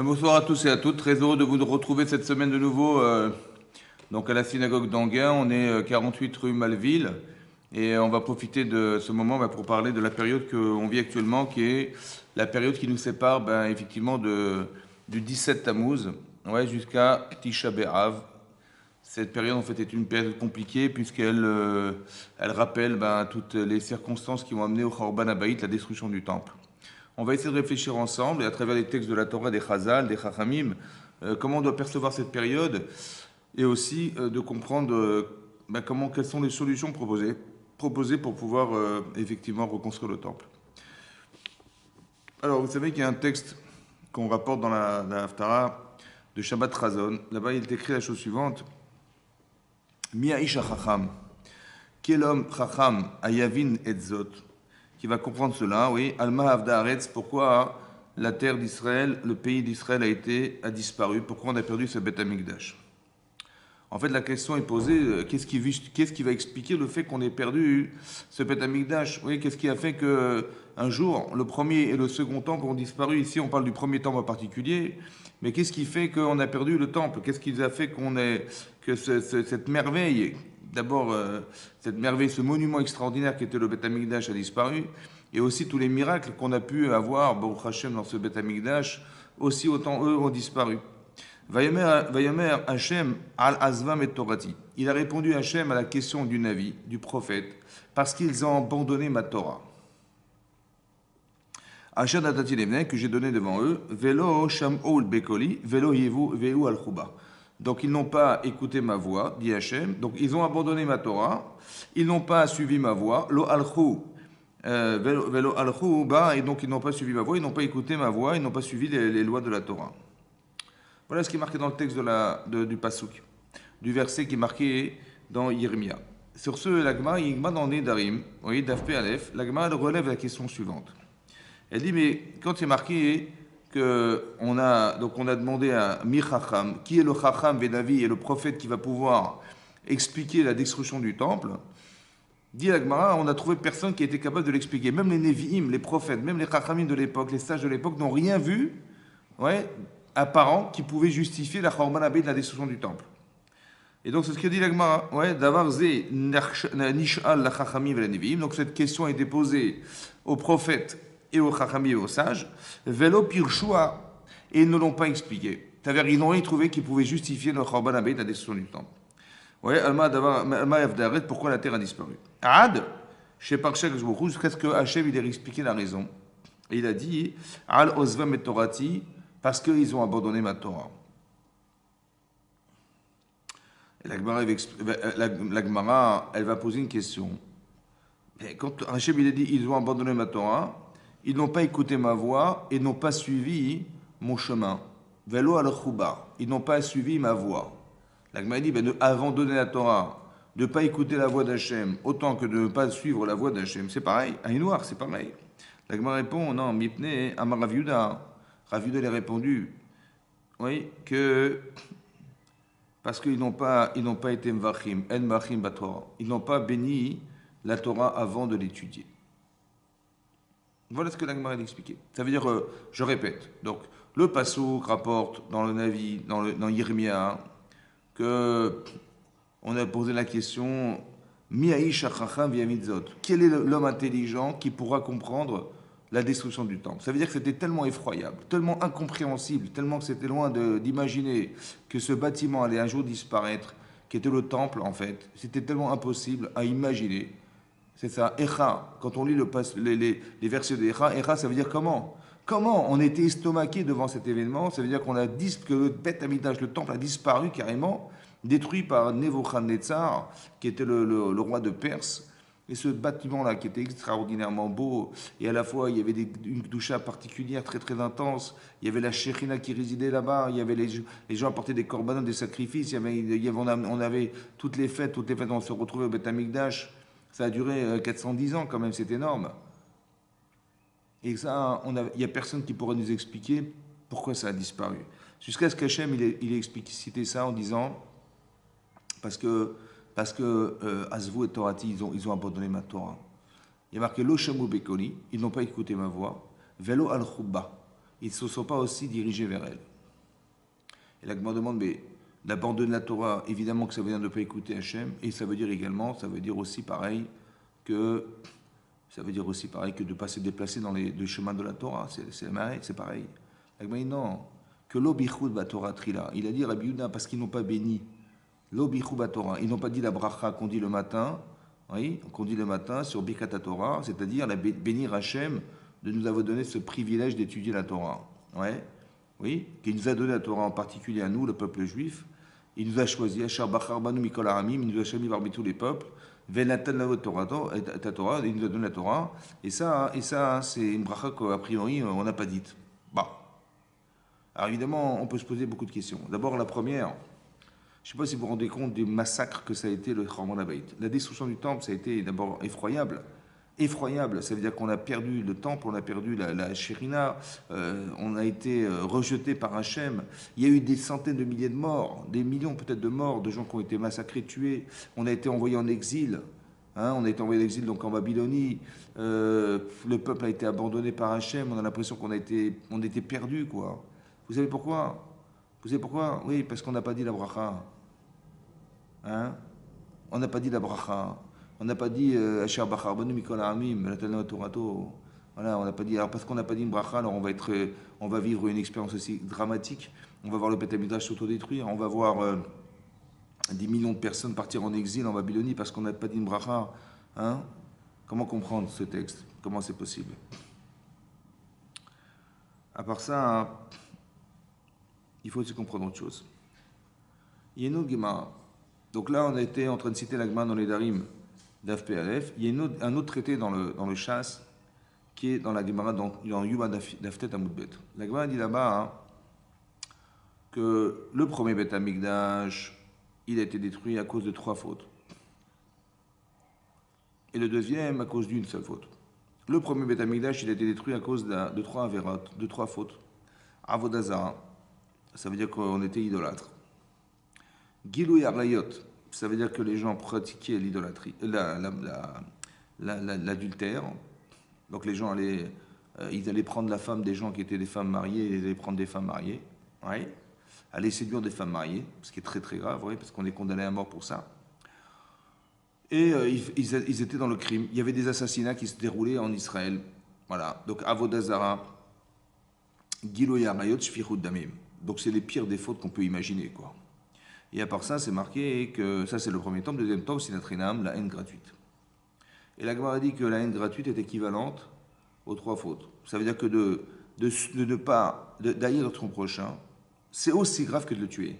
Bonsoir à tous et à toutes. Très heureux de vous retrouver cette semaine de nouveau donc à la synagogue d'Anguin. On est 48 rue Malville et on va profiter de ce moment pour parler de la période qu'on vit actuellement, qui est la période qui nous sépare effectivement du 17 Tammuz jusqu'à Tisha B'Av. Cette période en fait est une période compliquée puisqu'elle rappelle toutes les circonstances qui vont amener au Khorban Habayit, la destruction du temple. On va essayer de réfléchir ensemble, et à travers les textes de la Torah, des Chazal, des Chachamim, comment on doit percevoir cette période, et aussi de comprendre quelles sont les solutions proposées pour pouvoir effectivement reconstruire le temple. Alors, vous savez qu'il y a un texte qu'on rapporte dans la Haftarah de Shabbat Razon. Là-bas, il est écrit la chose suivante. Mia Isha Chacham. Quel homme Chacham Ayavin Etzot, qui va comprendre cela, oui. Alma Avda Aretz, pourquoi la terre d'Israël, le pays d'Israël a disparu, pourquoi on a perdu ce Beth Amikdash. En fait, la question est posée, qu'est-ce qui va expliquer le fait qu'on ait perdu ce Beth Amikdash? Oui, qu'est-ce qui a fait que un jour, le premier et le second temple ont disparu? Ici, on parle du premier temple en particulier, mais qu'est-ce qui fait qu'on a perdu le temple? Qu'est-ce qui a fait cette merveille, d'abord, cette merveille, ce monument extraordinaire qui était le Beth Amikdash a disparu, et aussi tous les miracles qu'on a pu avoir, Baruch Hashem, dans ce Beth Amikdash, aussi autant eux ont disparu. Vayomer Hashem al Azvam et Torati. Il a répondu Hashem à la question du Navi, du prophète, parce qu'ils ont abandonné ma Torah. Hashem Adati Lemne, que j'ai donné devant eux, Velo Sham'ol Bekoli, Velo Yevu Veu al Chuba. Donc ils n'ont pas écouté ma voix, dit Hashem. Donc ils ont abandonné ma Torah, ils n'ont pas suivi ma voix. Lo alchou, velo alchou, et donc ils n'ont pas suivi ma voix, ils n'ont pas écouté ma voix, ils n'ont pas suivi les lois de la Torah. Voilà ce qui est marqué dans le texte du Pasuk, du verset qui est marqué dans Yirmia. Sur ce, l'Agma dans Nedarim, oui, Dafpe Aleph, l'Agma relève la question suivante. Elle dit, mais quand il est marqué qu'on a demandé à Mi Chacham, qui est le Chacham Vedavi et le prophète qui va pouvoir expliquer la destruction du temple, dit l'Agmara, on a trouvé personne qui était capable de l'expliquer. Même les Nevi'im, les prophètes, même les Chachamim de l'époque, les sages de l'époque n'ont rien vu, apparent qui pouvait justifier la Khorban Habayit de la destruction du temple. Et donc c'est ce que dit l'Agmara, d'avoir zé nish'al la Chachamim et la Nevi'im. Donc cette question a été posée aux prophètes et aux Chachamim et aux sages, velo pirshua, et ils ne l'ont pas expliqué. C'est-à-dire ils n'ont rien trouvé qui pouvait justifier le Khorban Habayit de la destruction du temple. Alma Yavdaret, pourquoi la terre a disparu. Ad, chez Parshak Zbochou, jusqu'à ce que Hachem il ait expliqué la raison. Et il a dit, al ozvam et torati, parce qu'ils ont abandonné ma Torah. Et la Gemara, elle va poser une question. Et quand Hachem il a dit, ils ont abandonné ma Torah, ils n'ont pas écouté ma voix et n'ont pas suivi mon chemin. Velo al Chuba, ils n'ont pas suivi ma voix. La Gemara dit, abandonner la Torah, de ne pas écouter la voix d'Hachem, autant que de ne pas suivre la voix d'Hachem, c'est pareil. Aïnoir, c'est pareil. La Gemara répond, non, Mipne, Amar Rav Yehuda. Rav Yehuda lui a répondu, que parce qu'ils n'ont pas été mvachim, en mvachim batorah. Ils n'ont pas béni la Torah avant de l'étudier. Voilà ce que la Gemara a expliqué. Ça veut dire, je répète, donc le Passouk rapporte dans le Navi, dans Yirmia, que on a posé la question, Miaïsh achacham v'yamitzot. Quel est l'homme intelligent qui pourra comprendre la destruction du temple? Ça veut dire que c'était tellement effroyable, tellement incompréhensible, tellement que c'était loin d'imaginer que ce bâtiment allait un jour disparaître, qui était le temple en fait. C'était tellement impossible à imaginer. C'est ça, Echa. Quand on lit les versets de Echa, ça veut dire comment? Comment on était estomaqué devant cet événement? Ça veut dire qu'on a dit que le Beth Amikdash, le temple, a disparu carrément, détruit par Nebuchadnezzar, qui était le roi de Perse. Et ce bâtiment-là, qui était extraordinairement beau, et à la fois, il y avait une doucha particulière très très intense, il y avait la Shekhinah qui résidait là-bas, il y avait les gens apportaient des korbanot, des sacrifices, on avait toutes les fêtes, on se retrouvait au Beth Amikdash. Ça a duré 410 ans quand même, c'est énorme. Et ça, il n'y a personne qui pourrait nous expliquer pourquoi ça a disparu. Jusqu'à ce qu'Hachem il ait explicité ça en disant, parce que Azvu et Torati, ils ont abandonné ma Torah. Il y a marqué Lo Shamu Bekoli, ils n'ont pas écouté ma voix. Velo al Chubba, ils ne se sont pas aussi dirigés vers elle. Et là, je me demande, mais d'abandonner la Torah, évidemment que ça veut dire de ne pas écouter Hachem, et ça veut dire également, ça veut dire aussi pareil que de ne pas se déplacer dans les deux chemins de la Torah. C'est pareil. Mais non, que l'obichud ba Torah trila. Il a dit Rabbi Yehuda parce qu'ils n'ont pas béni l'obichud ba Torah. Ils n'ont pas dit la bracha qu'on dit le matin, oui, qu'on dit le matin sur Birkat Torah, c'est-à-dire bénir Hachem de nous avoir donné ce privilège d'étudier la Torah. Ouais, oui, qu'il nous a donné la Torah en particulier à nous, le peuple juif. Il nous a choisi, Asher Bachar Banu Mikol Aramim, il nous a choisi parmi tous les peuples. Venatan la Torah, il nous a donné la Torah. Et ça c'est une bracha qu'a priori on n'a pas dite. Bah. Alors évidemment, on peut se poser beaucoup de questions. D'abord, la première, je ne sais pas si vous vous rendez compte du massacre que ça a été le Chorban Habayit. La destruction du temple, ça a été d'abord effroyable. Effroyable, ça veut dire qu'on a perdu le temple, on a perdu la Shérina, on a été rejeté par Hachem. Il y a eu des centaines de milliers de morts, des millions peut-être de morts, de gens qui ont été massacrés, tués. On a été envoyé en exil. On a été envoyé en exil donc en Babylonie. Le peuple a été abandonné par Hachem. On a l'impression qu'on était perdu, quoi. Vous savez pourquoi? Vous savez pourquoi? Oui, parce qu'on n'a pas dit la bracha. On n'a pas dit la bracha. On n'a pas dit Asher Bachar Banu Mikol Aramim, Latana Torato. Voilà, on n'a pas dit. Alors parce qu'on n'a pas dit une bracha, alors on va vivre une expérience aussi dramatique. On va voir le Beth Amikdash s'autodétruire. On va voir des millions de personnes partir en exil en Babylonie parce qu'on n'a pas dit une bracha. Comment comprendre ce texte? Comment c'est possible? À part ça, il faut aussi comprendre autre chose. Il y a une autre Gemara. Donc là, on a été en train de citer la Gemara dans les Darim d'Af Aleph. Il y a un autre traité dans le Chasse qui est dans la Gemara dans Yuma d'Aftet Amoudbet. La Gemara dit là-bas que le premier Beth Amikdash, il a été détruit à cause de 3 fautes. Et le deuxième à cause d'une seule faute. Le premier Beth Amikdash, il a été détruit à cause de 3 avérat, de 3 fautes. Avodazara, ça veut dire qu'on était idolâtre. Gilou Yarayot, ça veut dire que les gens pratiquaient l'idolâtrie, l'adultère. Donc les gens ils allaient prendre la femme des gens qui étaient des femmes mariées, ils allaient prendre des femmes mariées, ouais, aller séduire des femmes mariées, ce qui est très très grave, ouais, parce qu'on est condamné à mort pour ça. Et ils étaient dans le crime. Il y avait des assassinats qui se déroulaient en Israël. Voilà. Donc Avodazara, Gilo Yarayot, Shfichut Damim. Donc c'est les pires des fautes qu'on peut imaginer, quoi. Et à part ça, c'est marqué que ça c'est le premier tome, deuxième tome, c'est la haine gratuite. Et la Gemara dit que la haine gratuite est équivalente aux 3 fautes. Ça veut dire que de ne pas d'haïr son prochain, c'est aussi grave que de le tuer.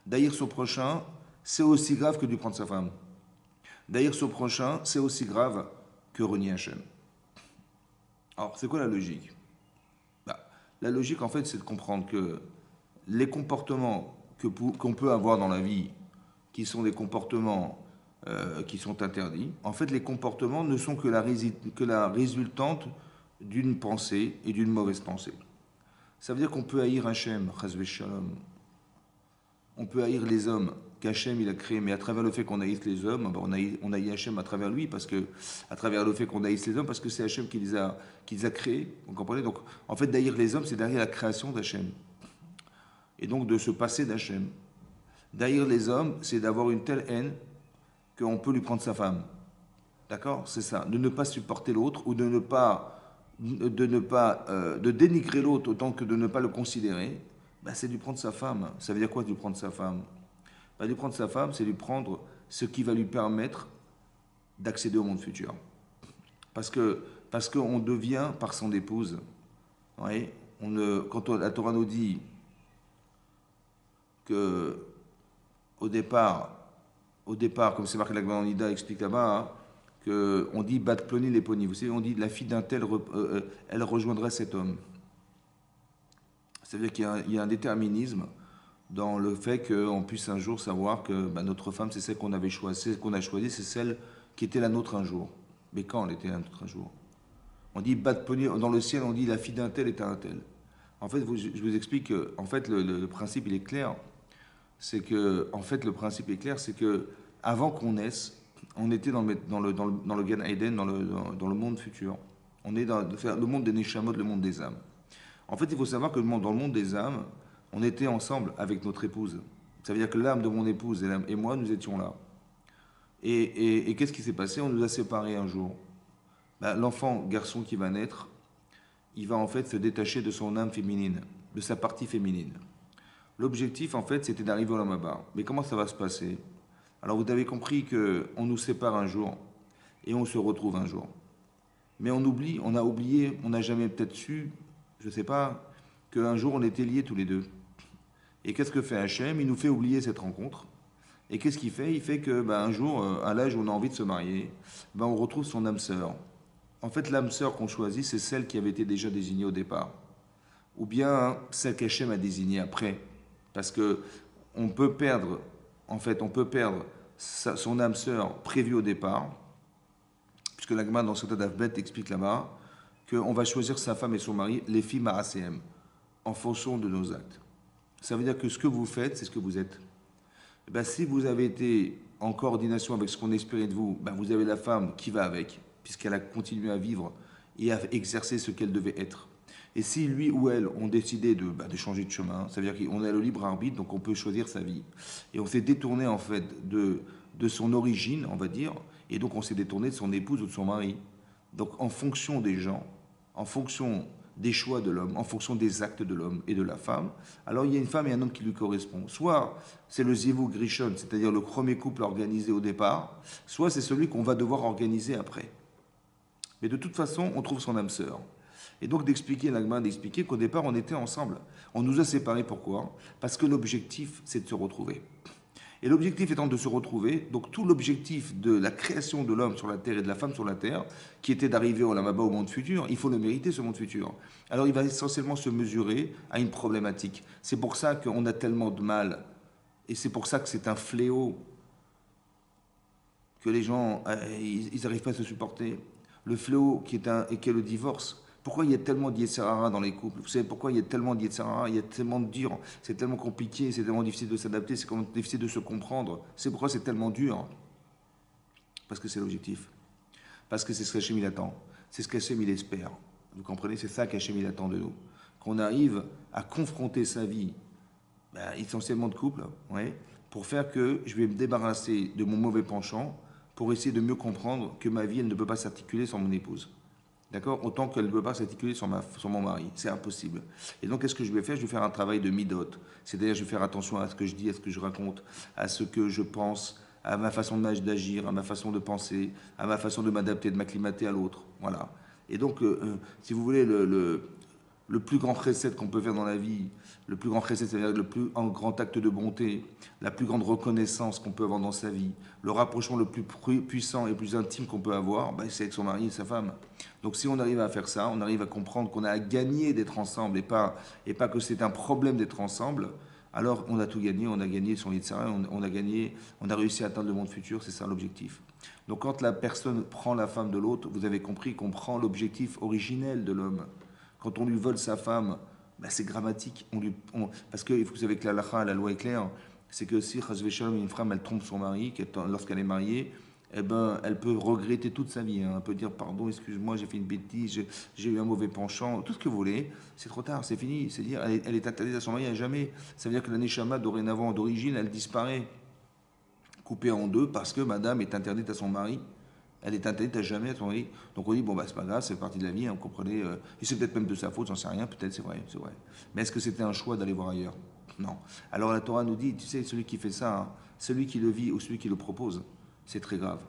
D'haïr son prochain, c'est aussi grave que de lui prendre sa femme. D'haïr son prochain, c'est aussi grave que renier Hachem. Alors, c'est quoi la logique? La logique, en fait, c'est de comprendre que les comportements qu'on peut avoir dans la vie, qui sont des comportements qui sont interdits, en fait, les comportements ne sont que la résultante d'une pensée et d'une mauvaise pensée. Ça veut dire qu'on peut haïr Hachem, chas shalom. On peut haïr les hommes qu'Hachem il a créés, mais à travers le fait qu'on haïsse les hommes, on haït Hachem à travers lui, parce que à travers le fait qu'on haïsse les hommes, parce que c'est Hachem qui les a créés. Vous comprenez? Donc, en fait, d'haïr les hommes, c'est d'haïr la création d'Hachem. Et donc de se passer d'Hachem. D'haïr les hommes, c'est d'avoir une telle haine qu'on peut lui prendre sa femme. D'accord? C'est ça. De ne pas supporter l'autre ou de dénigrer l'autre autant que de ne pas le considérer. C'est lui prendre sa femme. Ça veut dire quoi, lui prendre sa femme? Lui prendre sa femme, c'est lui prendre ce qui va lui permettre d'accéder au monde futur. Parce qu'on devient par son épouse. Ouais, quand la Torah nous dit que au départ, comme c'est marqué la Gemara en Nida explique là-bas, qu'on dit bat ploni les ponis. Vous savez, on dit la fille d'un tel, elle rejoindrait cet homme. Ça veut dire qu'il y a un déterminisme dans le fait qu'on puisse un jour savoir que notre femme, c'est celle qu'on avait choisie, c'est celle qui était la nôtre un jour. Mais quand elle était la nôtre un jour? On dit bat ploni, dans le ciel, on dit la fille d'un tel est un tel. En fait, je vous explique que en fait, le principe, il est clair. C'est que, en fait, le principe est clair, c'est que avant qu'on naisse, on était dans le Gan Eden, dans le monde futur. On est dans le monde des Neshamot, le monde des âmes. En fait, il faut savoir que dans le monde des âmes, on était ensemble avec notre épouse. Ça veut dire que l'âme de mon épouse et moi, nous étions là. Et qu'est-ce qui s'est passé? On nous a séparés un jour. Ben, l'enfant, garçon qui va naître, il va en fait se détacher de son âme féminine, de sa partie féminine. L'objectif, en fait, c'était d'arriver au Lamaba. Mais comment ça va se passer? Alors, vous avez compris qu'on nous sépare un jour et on se retrouve un jour. Mais on oublie, on a oublié, on n'a jamais peut-être su, je ne sais pas, qu'un jour on était liés tous les deux. Et qu'est-ce que fait Hachem? Il nous fait oublier cette rencontre. Et qu'est-ce qu'il fait? Il fait que un jour, à l'âge où on a envie de se marier, on retrouve son âme sœur. En fait, l'âme sœur qu'on choisit, c'est celle qui avait été déjà désignée au départ. Ou bien celle qu'Hachem a désignée après. Parce que on peut perdre, en fait, on peut perdre son âme sœur prévue au départ, puisque l'Agma dans Sotat Avbet explique là-bas qu'on va choisir sa femme et son mari, les filles maracéem, en fonction de nos actes. Ça veut dire que ce que vous faites, c'est ce que vous êtes. Et ben, si vous avez été en coordination avec ce qu'on espérait de vous, vous avez la femme qui va avec, puisqu'elle a continué à vivre et à exercer ce qu'elle devait être. Et si lui ou elle ont décidé de changer de chemin, ça veut dire qu'on a le libre arbitre, donc on peut choisir sa vie. Et on s'est détourné en fait de son origine, on va dire, et donc on s'est détourné de son épouse ou de son mari. Donc en fonction des gens, en fonction des choix de l'homme, en fonction des actes de l'homme et de la femme, alors il y a une femme et un homme qui lui correspondent. Soit c'est le Zivug Rishon, c'est-à-dire le premier couple organisé au départ, soit c'est celui qu'on va devoir organiser après. Mais de toute façon, on trouve son âme sœur. Et donc d'expliquer, l'Agma d'expliquer qu'au départ, on était ensemble. On nous a séparés, pourquoi? Parce que l'objectif, c'est de se retrouver. Et l'objectif étant de se retrouver, donc tout l'objectif de la création de l'homme sur la terre et de la femme sur la terre, qui était d'arriver au Lamaba, au monde futur, il faut le mériter, ce monde futur. Alors il va essentiellement se mesurer à une problématique. C'est pour ça qu'on a tellement de mal, et c'est pour ça que c'est un fléau, que les gens, ils n'arrivent pas à se supporter. Le fléau qui est le divorce. Pourquoi il y a tellement d'Yetzirara dans les couples? Vous savez pourquoi il y a tellement d'Yetzirara? Il y a tellement de dur, c'est tellement compliqué, c'est tellement difficile de s'adapter, c'est tellement difficile de se comprendre. C'est pourquoi c'est tellement dur. Parce que c'est l'objectif. Parce que c'est ce qu'Hachem il attend. C'est ce qu'Hachem il espère. Vous comprenez? C'est ça qu'Hachem il attend de nous. Qu'on arrive à confronter sa vie, essentiellement de couple, pour faire que je vais me débarrasser de mon mauvais penchant, pour essayer de mieux comprendre que ma vie, elle ne peut pas s'articuler sans mon épouse. D'accord? Autant qu'elle ne peut pas s'articuler sur mon mari. C'est impossible. Et donc, qu'est-ce que je vais faire? Je vais faire un travail de midot. C'est-à-dire, je vais faire attention à ce que je dis, à ce que je raconte, à ce que je pense, à ma façon d'agir, à ma façon de penser, à ma façon de m'adapter, de m'acclimater à l'autre. Voilà. Et donc, si vous voulez, le plus grand chesed qu'on peut faire dans la vie, le plus grand chesed, c'est-à-dire le plus grand acte de bonté, la plus grande reconnaissance qu'on peut avoir dans sa vie, le rapprochement le plus puissant et le plus intime qu'on peut avoir, c'est avec son mari et sa femme. Donc si on arrive à faire ça, on arrive à comprendre qu'on a à gagner d'être ensemble et pas que c'est un problème d'être ensemble, alors on a tout gagné, on a gagné son Yitzhara, on a gagné, on a réussi à atteindre le monde futur, c'est ça l'objectif. Donc quand la personne prend la femme de l'autre, vous avez compris qu'on prend l'objectif originel de l'homme. Quand on lui vole sa femme, c'est grammatique. Parce que vous savez que la loi est claire, c'est que si une femme elle trompe son mari, lorsqu'elle est mariée, elle peut regretter toute sa vie. Elle peut dire pardon, excuse-moi, j'ai fait une bêtise, j'ai eu un mauvais penchant, tout ce que vous voulez. C'est trop tard, c'est fini. C'est dire, elle est interdite à son mari à jamais. Ça veut dire que la neshama dorénavant, d'origine, elle disparaît, coupée en deux, parce que madame est interdite à son mari. Elle est interdite à jamais à son mari. Donc on dit, c'est pas grave, c'est partie de la vie, vous comprenez. Et c'est peut-être même de sa faute, j'en sais rien, peut-être, c'est vrai. Mais est-ce que c'était un choix d'aller voir ailleurs? Non. Alors la Torah nous dit, tu sais, celui qui fait ça, celui qui le vit ou celui qui le propose, c'est très grave.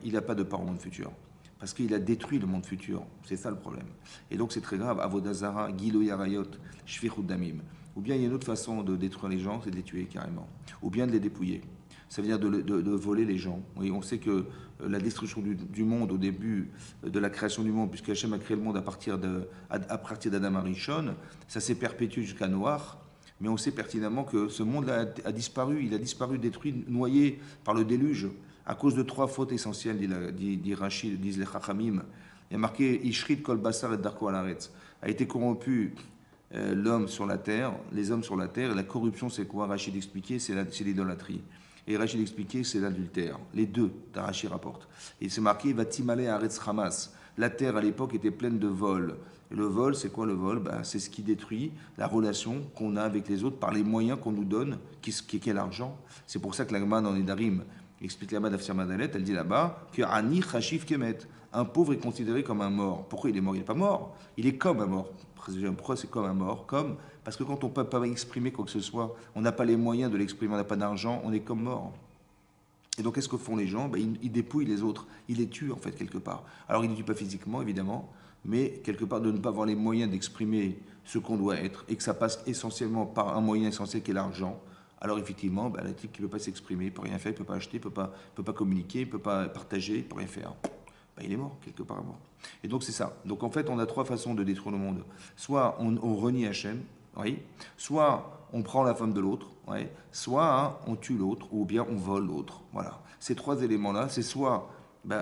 Il n'a pas de part au monde futur. Parce qu'il a détruit le monde futur. C'est ça le problème. Et donc c'est très grave. Avodazara, Gilo Yarayot, Shfichut Damim. Ou bien il y a une autre façon de détruire les gens, c'est de les tuer carrément. Ou bien de les dépouiller. Ça veut dire de voler les gens. Oui, on sait que la destruction du monde au début de la création du monde, puisque Hachem a créé le monde à partir d'Adam Arishon, ça s'est perpétué jusqu'à Noach. Mais on sait pertinemment que ce monde-là a disparu. Il a disparu, détruit, noyé par le déluge, à cause de trois fautes essentielles, dit Rachid, disent les Chachamim. Il y a marqué Ishrit kol basar et darko alaretz. A été corrompu l'homme sur la terre, les hommes sur la terre. Et la corruption, c'est quoi? Rachid expliquait, c'est l'idolâtrie. Et Rachid expliquait, c'est l'adultère. Les deux, Rachid rapporte. Et c'est marqué, va timale aretz Hamas. La terre à l'époque était pleine de vol. Et le vol, c'est quoi le vol? C'est ce qui détruit la relation qu'on a avec les autres par les moyens qu'on nous donne, qui est l'argent. C'est pour ça que l'Agma dans les Darim explique là-bas d'Afsir Madalet, elle dit là-bas que Ani Chashif Kemet, un pauvre est considéré comme un mort. Pourquoi il est mort? Il n'est pas mort. Il est comme un mort. Pourquoi c'est comme un mort? Parce que quand on ne peut pas exprimer quoi que ce soit, on n'a pas les moyens de l'exprimer, on n'a pas d'argent, on est comme mort. Et donc, qu'est-ce que font les gens? Ils dépouillent les autres. Ils les tuent, en fait, quelque part. Alors, ils ne les tuent pas physiquement, évidemment, mais quelque part de ne pas avoir les moyens d'exprimer ce qu'on doit être et que ça passe essentiellement par un moyen essentiel qui est l'argent. Alors, effectivement, le type qui ne peut pas s'exprimer, il ne peut rien faire, il ne peut pas acheter, il ne peut pas communiquer, il ne peut pas partager, il ne peut rien faire. Il est mort, quelque part mort. Et donc, c'est ça. Donc, en fait, on a trois façons de détruire le monde. Soit on renie Hachem, oui. Soit on prend la femme de l'autre, ouais. Soit on tue l'autre, ou bien on vole l'autre. Voilà. Ces trois éléments-là, c'est soit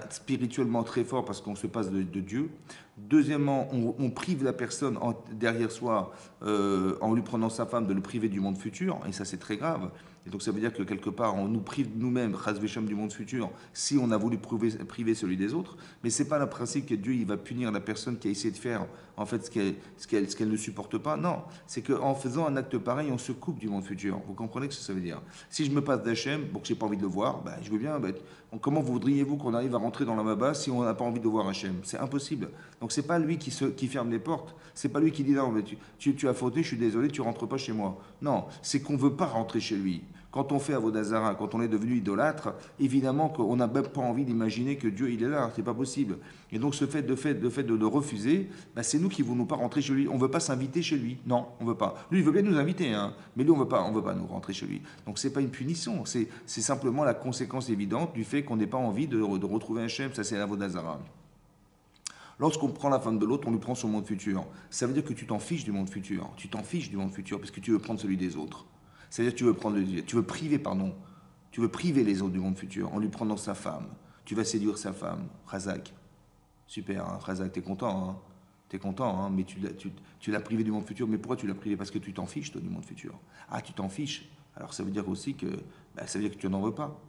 spirituellement très fort parce qu'on se passe de Dieu. Deuxièmement, on prive la personne derrière soi en lui prenant sa femme de le priver du monde futur, et ça c'est très grave. Et donc ça veut dire que quelque part on nous prive nous-mêmes, Chas Vesham, du monde futur, si on a voulu priver celui des autres. Mais c'est pas le principe que Dieu il va punir la personne qui a essayé de faire en fait ce qu'elle ne supporte pas. Non, c'est qu'en faisant un acte pareil, on se coupe du monde futur. Vous comprenez ce que ça veut dire? Si je me passe d'Hachem, bon que j'ai pas envie de le voir, je veux bien. Comment voudriez-vous qu'on arrive à rentrer dans la Maba si on n'a pas envie de voir Hachem? C'est impossible. Donc c'est pas lui qui ferme les portes. C'est pas lui qui dit non, mais tu as fauté, je suis désolé, tu rentres pas chez moi. Non, c'est qu'on veut pas rentrer chez lui. Quand on fait Avodazara, quand on est devenu idolâtre, évidemment qu'on n'a même pas envie d'imaginer que Dieu il est là, c'est pas possible. Et donc ce fait de le refuser, c'est nous qui ne voulons pas rentrer chez lui. On ne veut pas s'inviter chez lui. Non, on ne veut pas. Lui, il veut bien nous inviter, hein, mais lui, on veut pas nous rentrer chez lui. Donc c'est pas une punition, c'est simplement la conséquence évidente du fait qu'on n'ait pas envie de retrouver un Hachem. Ça c'est l'Avodazara. Lorsqu'on prend la femme de l'autre, on lui prend son monde futur. Ça veut dire que tu t'en fiches du monde futur. Tu t'en fiches du monde futur parce que tu veux prendre celui des autres. C'est-à-dire que tu veux priver les autres du monde futur en lui prenant sa femme. Tu vas séduire sa femme, Razak. Super, hein, Razak, t'es content, hein. T'es content, hein, mais tu l'as privé du monde futur. Mais pourquoi tu l'as privé? Parce que tu t'en fiches, toi, du monde futur. Ah, tu t'en fiches. Alors ça veut dire aussi que, ça veut dire que tu n'en veux pas.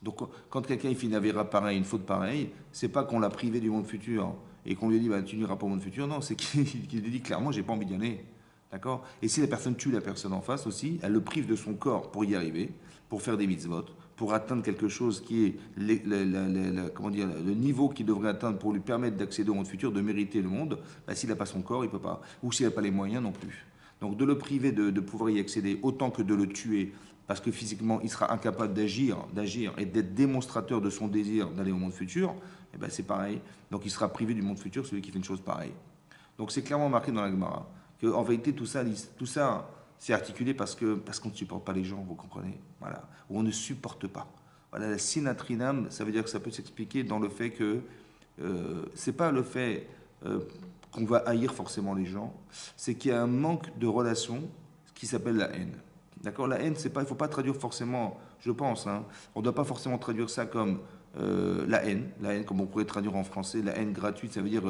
Donc quand quelqu'un il fait une avéra pareille, une faute pareille, c'est pas qu'on l'a privé du monde futur et qu'on lui dit tu n'iras pas au monde futur. Non, c'est qu'il lui dit clairement j'ai pas envie d'y aller. D'accord? Et si la personne tue la personne en face aussi, elle le prive de son corps pour y arriver, pour faire des mitzvot, pour atteindre quelque chose qui est le niveau qu'il devrait atteindre pour lui permettre d'accéder au monde futur, de mériter le monde. S'il n'a pas son corps, il ne peut pas. Ou s'il n'a pas les moyens non plus. Donc de le priver de pouvoir y accéder autant que de le tuer, parce que physiquement il sera incapable d'agir et d'être démonstrateur de son désir d'aller au monde futur, c'est pareil. Donc il sera privé du monde futur, celui qui fait une chose pareille. Donc c'est clairement marqué dans la Gemara qu'en vérité tout ça c'est articulé parce qu'on ne supporte pas les gens, vous comprenez? Voilà. Ou on ne supporte pas. Voilà, la sinatrinam, ça veut dire que ça peut s'expliquer dans le fait que c'est pas le fait qu'on va haïr forcément les gens, c'est qu'il y a un manque de relation qui s'appelle la haine. D'accord? La haine, c'est pas, il ne faut pas traduire forcément, je pense, hein, on ne doit pas forcément traduire ça comme la haine, comme on pourrait traduire en français, la haine gratuite, ça veut dire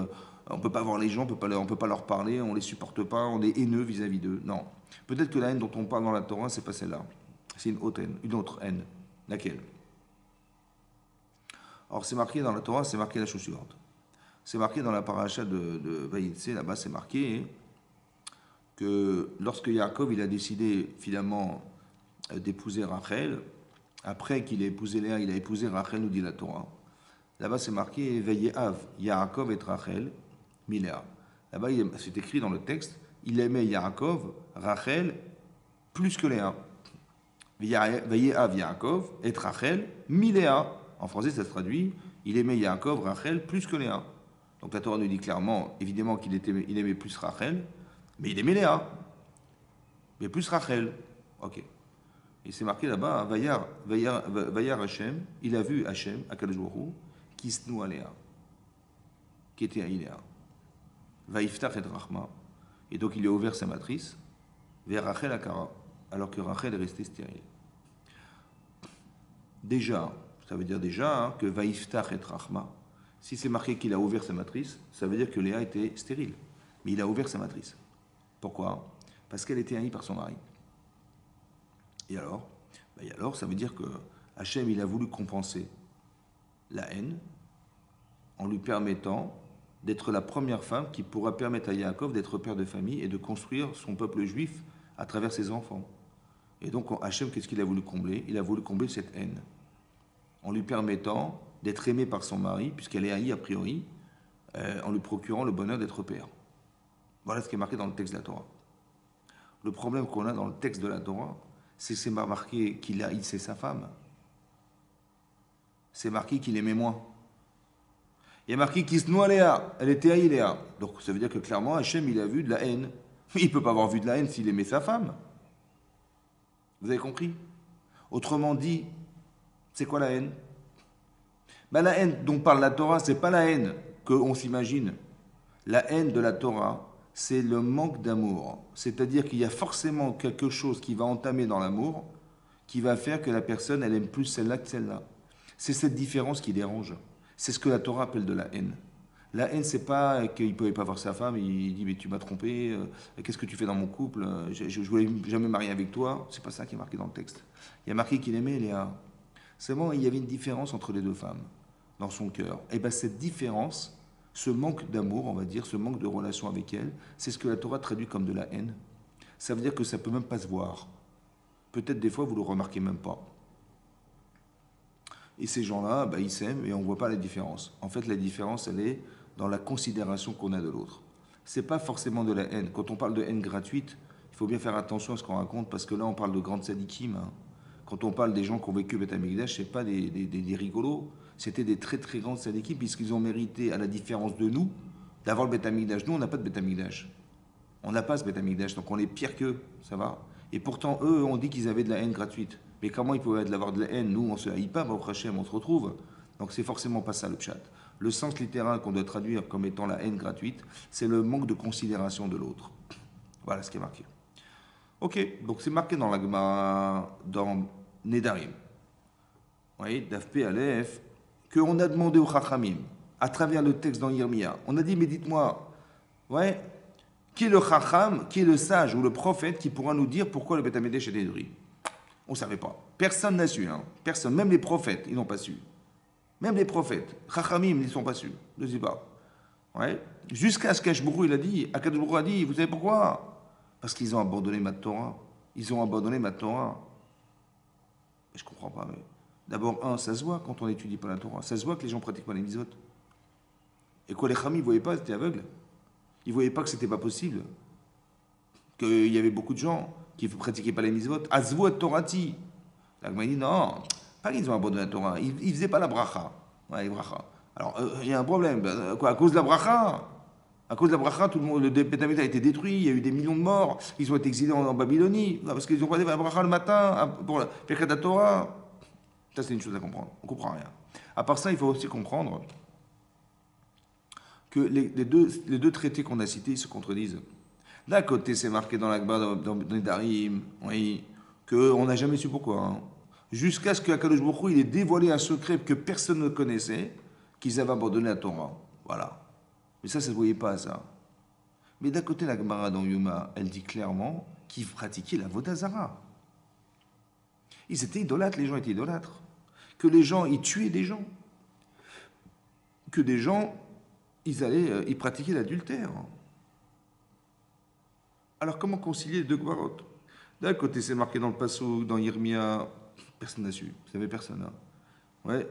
on ne peut pas voir les gens, on ne peut pas leur parler, on ne les supporte pas, on est haineux vis-à-vis d'eux. Non. Peut-être que la haine dont on parle dans la Torah, c'est pas celle-là. C'est une autre haine, Laquelle? Alors c'est marqué dans la Torah, c'est marqué la chose suivante. C'est marqué dans la paracha de Vayitse, là-bas c'est marqué que lorsque Yaakov il a décidé finalement d'épouser Rachel, après qu'il ait épousé Léa, il a épousé Rachel, nous dit la Torah. Là-bas c'est marqué Vayehav, Yaakov et Rachel, Miléa. Là-bas c'est écrit dans le texte, il aimait Yaakov, Rachel, plus que Léa. Vayehav Yaakov et Rachel, Miléa. En français ça se traduit, il aimait Yaakov, Rachel, plus que Léa. Donc la Torah nous dit clairement, évidemment qu'il aimait plus Rachel, mais il aimait Léa. Mais plus Rachel. Ok. Et c'est marqué là-bas, Vayar Hashem, il a vu Hashem, Akadosh Baruch Hu, qui se noue à Léa, qui était à Léa. Vaïftach et Rachma. Et donc il a ouvert sa matrice vers Rachel Akara, alors que Rachel est restée stérile. Déjà, ça veut dire déjà que Vaïftach et Rachma, si c'est marqué qu'il a ouvert sa matrice, ça veut dire que Léa était stérile. Mais il a ouvert sa matrice. Pourquoi? Parce qu'elle était haïe par son mari. Et alors? Ça veut dire que Hachem, il a voulu compenser la haine en lui permettant d'être la première femme qui pourra permettre à Yaakov d'être père de famille et de construire son peuple juif à travers ses enfants. Et donc Hachem, qu'est-ce qu'il a voulu combler? Il a voulu combler cette haine, en lui permettant d'être aimée par son mari, puisqu'elle est haïe a priori, en lui procurant le bonheur d'être père. Voilà ce qui est marqué dans le texte de la Torah. Le problème qu'on a dans le texte de la Torah, c'est que c'est marqué qu'il haïssait sa femme. C'est marqué qu'il aimait moins. Il y a marqué qu'il se noie Léa, elle était haïe Léa. Donc ça veut dire que clairement Hachem il a vu de la haine. Il ne peut pas avoir vu de la haine s'il aimait sa femme. Vous avez compris? Autrement dit, c'est quoi la haine? Ben, la haine dont parle la Torah, c'est pas la haine qu'on s'imagine. La haine de la Torah, c'est le manque d'amour. C'est-à-dire qu'il y a forcément quelque chose qui va entamer dans l'amour, qui va faire que la personne, elle aime plus celle-là que celle-là. C'est cette différence qui dérange. C'est ce que la Torah appelle de la haine. La haine, c'est pas qu'il ne pouvait pas voir sa femme, il dit mais tu m'as trompé, qu'est-ce que tu fais dans mon couple, je ne voulais jamais marier avec toi. C'est pas ça qui est marqué dans le texte. Il y a marqué qu'il aimait Léa. Seulement, il y avait une différence entre les deux femmes dans son cœur. Et bien cette différence, ce manque d'amour, on va dire, ce manque de relation avec elle, c'est ce que la Torah traduit comme de la haine. Ça veut dire que ça ne peut même pas se voir. Peut-être des fois, vous ne le remarquez même pas. Et ces gens-là, ils s'aiment et on ne voit pas la différence. En fait, la différence, elle est dans la considération qu'on a de l'autre. Ce n'est pas forcément de la haine. Quand on parle de haine gratuite, il faut bien faire attention à ce qu'on raconte, parce que là, on parle de grandes sadikim. Quand on parle des gens qui ont vécu Beth Amikdash, ce n'est pas des rigolos. C'était des très très grandes sadikim, puisqu'ils ont mérité, à la différence de nous, d'avoir le Beth Amikdash. Nous, on n'a pas de Beth Amikdash. On n'a pas ce Beth Amikdash, donc on est pire qu'eux, ça va. Et pourtant, eux, on dit qu'ils avaient de la haine gratuite. Mais comment ils pouvaient avoir de la haine? Nous, on ne se haït pas, au Hachem, on se retrouve. Donc c'est forcément pas ça le pshat. Le sens littéral qu'on doit traduire comme étant la haine gratuite, c'est le manque de considération de l'autre. Voilà ce qui est marqué. Ok, donc c'est marqué dans la Gemara, dans Nedarim. Vous voyez, Dafpe Aleph, qu'on a demandé au Chachamim, à travers le texte dans Yirmiya. On a dit, mais dites-moi, ouais, qui est le Chacham, qui est le sage ou le prophète qui pourra nous dire pourquoi le Beth Amikdash est détruit? On ne savait pas. Personne n'a su. Personne. Même les prophètes, ils n'ont pas su. Même les prophètes. Chachamim, ils ne sont pas su. Je ne sais pas. Ouais. Jusqu'à ce qu'Ashbourou, il a dit, Akadosh Baruch Hu a dit, vous savez pourquoi? Parce qu'ils ont abandonné ma Torah. Ils ont abandonné ma Torah. Je ne comprends pas. Mais... D'abord, ça se voit quand on n'étudie pas la Torah. Ça se voit que les gens ne pratiquent pas les mitzvot. Et quoi, les Chachamim, ils ne voyaient pas, ils étaient aveugles. Ils ne voyaient pas que ce n'était pas possible. Qu'il y avait beaucoup de gens qui ne pratiquaient pas les mitzvot. Azvot Torati. La Gemara dit non, pas qu'ils ont abandonné la Torah, ils ne faisaient pas la bracha. Ouais, les bracha. Alors, il y a un problème. Quoi, à cause de la bracha? À cause de la bracha, tout le monde, le Beth Amikdash a été détruit, il y a eu des millions de morts, ils ont été exilés en Babylonie, parce qu'ils ont pas fait la bracha le matin pour la Birkat la Torah. Ça, c'est une chose à comprendre. On ne comprend rien. À part ça, il faut aussi comprendre que les deux traités qu'on a cités, ils se contredisent. D'un côté, c'est marqué dans l'Akbar, dans Nedarim, oui, qu'on n'a jamais su pourquoi. Jusqu'à ce qu'Akadosh Baruch Hu, il ait dévoilé un secret que personne ne connaissait, qu'ils avaient abandonné la Torah. Voilà. Mais ça ne se voyait pas, ça. Mais d'un côté, la Gemara dans Yuma, elle dit clairement qu'ils pratiquaient la Vodazara. Ils étaient idolâtres, les gens étaient idolâtres. Que les gens, ils tuaient des gens. Que des gens, ils pratiquaient l'adultère. Alors comment concilier les deux Gemarot? D'un côté, c'est marqué dans le Passouk, dans Yirmiya, personne n'a su, vous savez, personne. Ouais.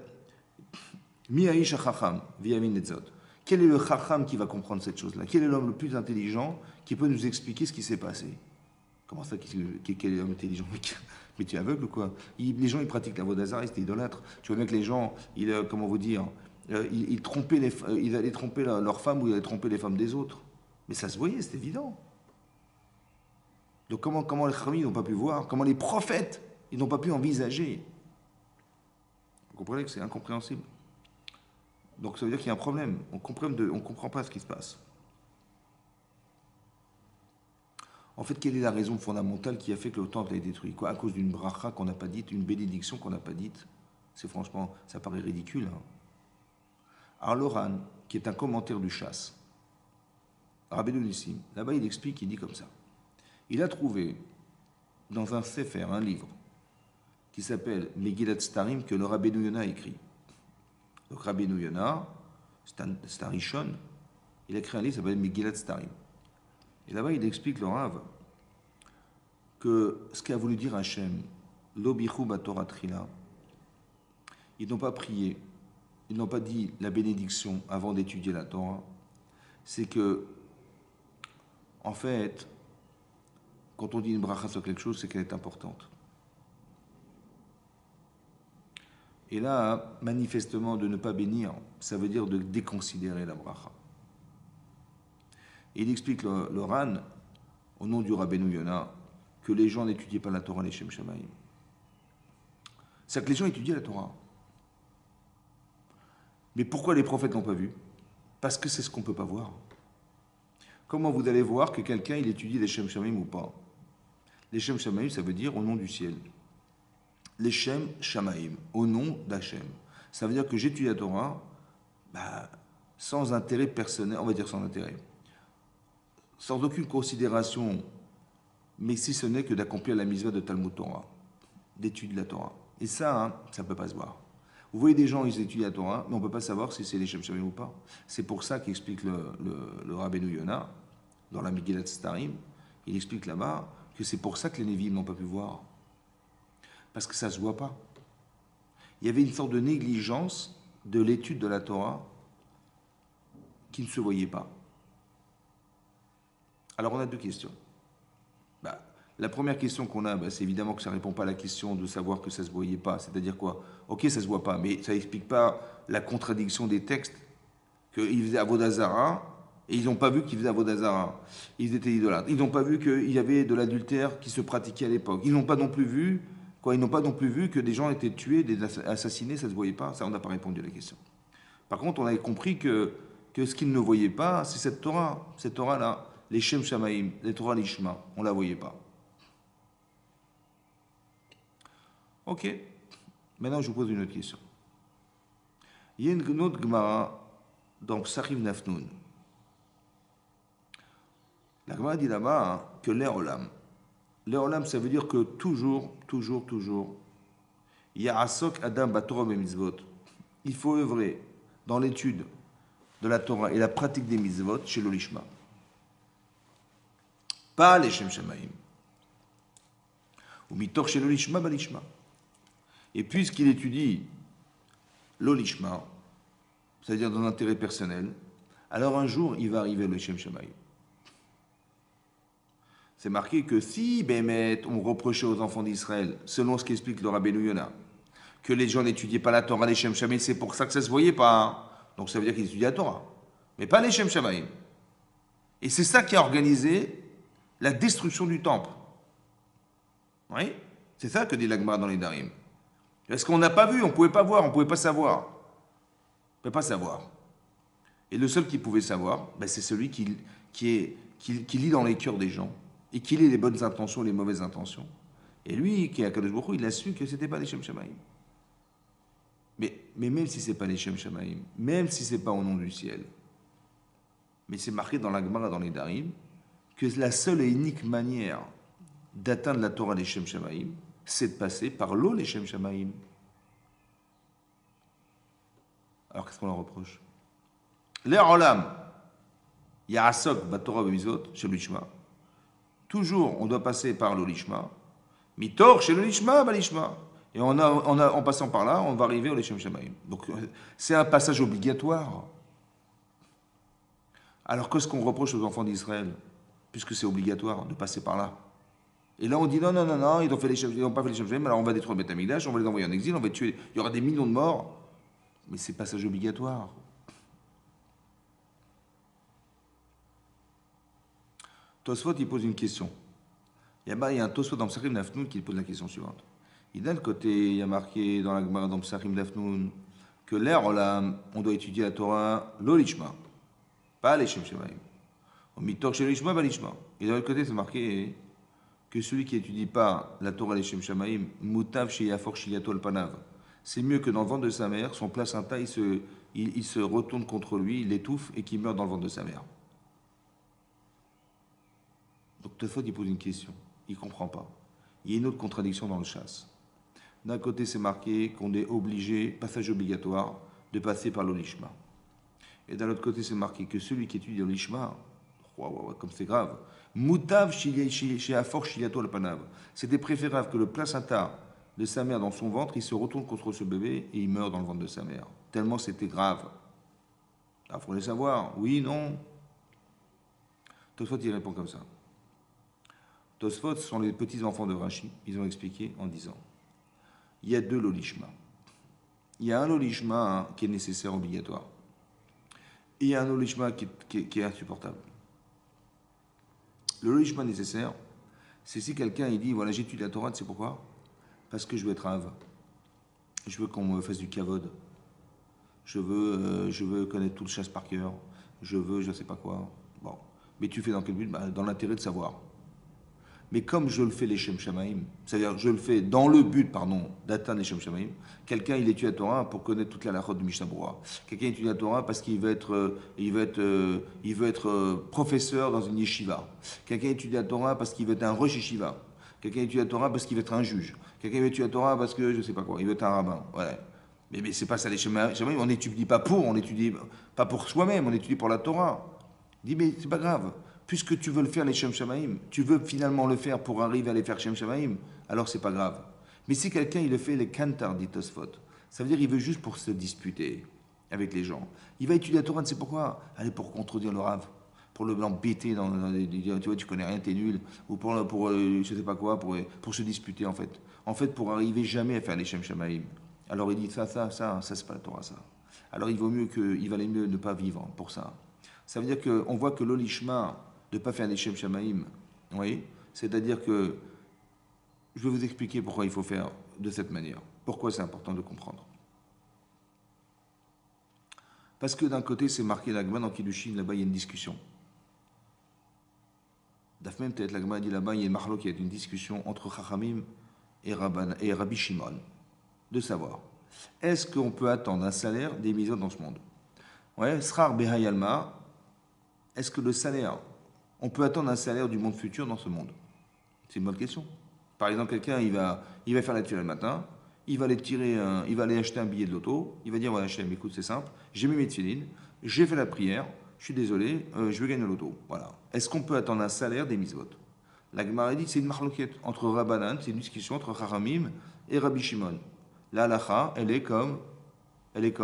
Mi'aïch ha-chacham, v'yamin netzot. Quel est le chacham qui va comprendre cette chose-là? Quel est l'homme le plus intelligent qui peut nous expliquer ce qui s'est passé? Comment ça, quel est l'homme intelligent? Mais tu es aveugle ou quoi? Les gens, ils pratiquent la vodazara, ils étaient idolâtres. Tu vois bien que les gens, comment vous dire, ils allaient tromper leurs femmes ou ils allaient tromper les femmes des autres. Mais ça se voyait, c'est évident. Donc comment les Chachamim n'ont pas pu voir? Comment les prophètes, ils n'ont pas pu envisager? Vous comprenez que c'est incompréhensible. Donc ça veut dire qu'il y a un problème. On ne comprend pas ce qui se passe. En fait, quelle est la raison fondamentale qui a fait que le temple a été détruit? Quoi? À cause d'une bracha qu'on n'a pas dite, une bénédiction qu'on n'a pas dite? C'est franchement, ça paraît ridicule. Alors Loran, qui est un commentaire du Chasse, Rabbeinu Nissim, là-bas il explique, il dit comme ça. Il a trouvé dans un sefer, un livre, qui s'appelle Megillat Starim, que le Rabbeinu Yonah a écrit. Donc Rabbeinu Yonah, c'est un Rishon. Il a créé un livre qui s'appelle Megillat Starim. Et là-bas, il explique le Rav que ce qu'a voulu dire Hachem, l'obichou batorah trila, ils n'ont pas prié, ils n'ont pas dit la bénédiction avant d'étudier la Torah. C'est que, en fait, quand on dit une bracha sur quelque chose, c'est qu'elle est importante. Et là, manifestement, de ne pas bénir, ça veut dire de déconsidérer la bracha. Et il explique le Ran, au nom du Rabbeinu Yonah, que les gens n'étudient pas la Torah, les Shem Shamayim. C'est-à-dire que les gens étudient la Torah. Mais pourquoi les prophètes n'ont pas vu? Parce que c'est ce qu'on ne peut pas voir. Comment vous allez voir que quelqu'un il étudie les Shem Shamayim ou pas? Les Shem Shamayim, ça veut dire au nom du ciel. Les Shem Shamayim, au nom d'Hachem. Ça veut dire que j'étudie la Torah sans intérêt personnel, on va dire sans intérêt, sans aucune considération, mais si ce n'est que d'accomplir la mitzvah de Talmud Torah, d'étude de la Torah. Et ça, ça ne peut pas se voir. Vous voyez des gens, ils étudient la Torah, mais on ne peut pas savoir si c'est les Shem Shamayim ou pas. C'est pour ça qu'explique le Rabbeinu Yonah, dans la Megillat Starim, il explique là-bas que c'est pour ça que les Névim n'ont pas pu voir. Parce que ça ne se voit pas. Il y avait une sorte de négligence de l'étude de la Torah qui ne se voyait pas. Alors on a deux questions. La première question qu'on a, c'est évidemment que ça ne répond pas à la question de savoir que ça ne se voyait pas. C'est-à-dire quoi? Ok, ça ne se voit pas, mais ça n'explique pas la contradiction des textes qu'ils faisaient Avodazara et ils n'ont pas vu qu'ils faisaient Avodazara. Ils étaient idolâtres. Ils n'ont pas vu qu'il y avait de l'adultère qui se pratiquait à l'époque. Ils n'ont pas non plus vu que des gens étaient tués, assassinés, ça ne se voyait pas. Ça, on n'a pas répondu à la question. Par contre, on avait compris que ce qu'ils ne voyaient pas, c'est cette Torah. Cette Torah-là, les Shem Shamayim, les Torah Lishma, on ne la voyait pas. Ok, maintenant je vous pose une autre question. Il y a une autre Gemara dans Psachim Nafnoun. La Gemara dit là-bas que l'Eolam. L'Eolam, ça veut dire que toujours, il y a Asok Adam Batorah Mitzvot. Il faut œuvrer dans l'étude de la Torah et la pratique des mitzvot chez l'Olishma. Pas les Shem Shamayim. Ou mitor chez l'Olishma, balishma. Et puisqu'il étudie l'Olishma, c'est-à-dire dans l'intérêt personnel, alors un jour, il va arriver le Shem Shamayim. C'est marqué que si, Bémet, on reprochait aux enfants d'Israël, selon ce qu'explique le Rabbeinu Yonah, que les gens n'étudiaient pas la Torah, les Shem Shamayim, c'est pour ça que ça ne se voyait pas. Donc ça veut dire qu'ils étudiaient la Torah, mais pas les Shem Shamayim. Et c'est ça qui a organisé la destruction du temple. Oui, c'est ça que dit l'Agmara dans les Darim. Parce qu'on n'a pas vu, on ne pouvait pas voir, on ne pouvait pas savoir. On ne pouvait pas savoir. Et le seul qui pouvait savoir, c'est celui qui lit dans les cœurs des gens et qui lit les bonnes intentions et les mauvaises intentions. Et lui, qui est à Kadosh Baruch Hu, il a su que ce n'était pas les Shem Shamayim. Mais même si ce n'est pas les Shem Shamayim, même si ce n'est pas au nom du ciel, mais c'est marqué dans la Gemara, dans les Darim, que la seule et unique manière d'atteindre la Torah des Shem Shamayim, c'est de passer par l'eau les Shem Shamayim. Alors qu'est-ce qu'on leur reproche? L'air olam, ya'asok batorah b'mizvot chez l'Olishma. Toujours, on doit passer par l'Olishma. Mitor chez l'Olishma, balishma. Et en passant par là, on va arriver au Shem Shamayim. Donc c'est un passage obligatoire. Alors qu'est-ce qu'on reproche aux enfants d'Israël, puisque c'est obligatoire de passer par là? Et là, on dit non, ils n'ont pas fait les Shem Shamayim, alors on va détruire le Beth Amikdash, on va les envoyer en exil, on va les tuer. Il y aura des millions de morts, mais c'est passage obligatoire. Tosfot, il pose une question. Il y a un Tosfot dans Psachim Nafnoun qui pose la question suivante. D'un côté, il y a marqué dans la Gemara, dans Psachim Nafnoun, que l'air, on doit étudier la Torah, l'Olishma, pas les Shem Shamayim. On mitor chez l'Olishma, pas l'Olishma. Et de l'autre côté, c'est marqué que celui qui n'étudie pas la Torah les Shem Shamayim, mutav chez Yafor Shiyato al-Panav. C'est mieux que dans le ventre de sa mère, son placenta, il se retourne contre lui, il l'étouffe et qu'il meurt dans le ventre de sa mère. Donc, Tosfot, il pose une question. Il ne comprend pas. Il y a une autre contradiction dans le chasse. D'un côté, c'est marqué qu'on est obligé, passage obligatoire, de passer par l'Olishma. Et d'un autre côté, c'est marqué que celui qui étudie l'Ishma, comme c'est grave, Moutav chez Afor Shiliato le Panav. C'était préférable que le placenta de sa mère dans son ventre, il se retourne contre ce bébé et il meurt dans le ventre de sa mère. Tellement c'était grave. Il faut les savoir. Oui, non. Tosfot, il répond comme ça. Tosfot sont les petits-enfants de Rashi. Ils ont expliqué en disant il y a deux lolishma. Il y a un lolishma qui est nécessaire, obligatoire. Et il y a un lolishma qui est insupportable. Le logement nécessaire, c'est si quelqu'un il dit voilà, j'étudie la Torah, c'est pourquoi? Parce que je veux être rave. Je veux qu'on me fasse du kavod. Je veux connaître tout le chasse par cœur. Je veux, je ne sais pas quoi. Bon. Mais tu fais dans quel but? Dans l'intérêt de savoir. Mais comme je le fais les Shem Shamaim, c'est-à-dire je le fais dans le but, d'atteindre les Shem Shamaim, quelqu'un il étudie la Torah pour connaître toute la halachot du Mishnah Berurah. Quelqu'un étudie la Torah parce qu'il veut être professeur dans une yeshiva. Quelqu'un étudie la Torah parce qu'il veut être un rosh yeshiva. Quelqu'un étudie la Torah parce qu'il veut être un juge. Quelqu'un étudie la Torah parce que je ne sais pas quoi, il veut être un rabbin. Voilà. Mais c'est pas ça les Shem Shamaim. On n'étudie pas on n'étudie pas pour soi-même, on étudie pour la Torah. Il dit mais c'est pas grave. Puisque tu veux le faire les Shem Shamaim, tu veux finalement le faire pour arriver à les faire Shem Shamaim, alors c'est pas grave. Mais si quelqu'un il le fait les kantar dit Tosfot, ça veut dire qu'il veut juste pour se disputer avec les gens. Il va étudier la Torah, c'est pourquoi? Allez, pour contredire le Rav, pour le l'embêter tu vois, tu connais rien, t'es nul, ou pour je sais pas quoi, pour se disputer en fait. En fait, pour arriver jamais à faire les Shem Shamaim. Alors il dit ça c'est pas la Torah ça. Alors il valait mieux ne pas vivre pour ça. Ça veut dire qu'on voit que l'olishma de ne pas faire des Shem Shamaim, oui, c'est-à-dire que je vais vous expliquer pourquoi il faut faire de cette manière. Pourquoi c'est important de comprendre. Parce que d'un côté, c'est marqué l'Agma dans Kiddushin, là-bas il y a une discussion. Daf même peut-être l'Agma dit là-bas, il y a une marlo qui a une discussion entre Chachamim et Rabbi Shimon, de savoir, est-ce qu'on peut attendre un salaire des misot dans ce monde? Ouais, Srar Behayalma, est-ce que le salaire, on peut attendre un salaire du monde futur dans ce monde? C'est une bonne question. Par exemple, quelqu'un, il va faire la tirée le matin, il va aller acheter un billet de loto, il va dire, voilà, Hachem, écoute, c'est simple, j'ai mis mes tefilines, j'ai fait la prière, je suis désolé, je vais gagner le loto. Voilà. Est-ce qu'on peut attendre un salaire des mitzvot? La Gemara dit, c'est une marloquette entre Rabbanan, c'est une discussion entre Chachamim et Rabbi Shimon. La halacha, elle est comme Rabbi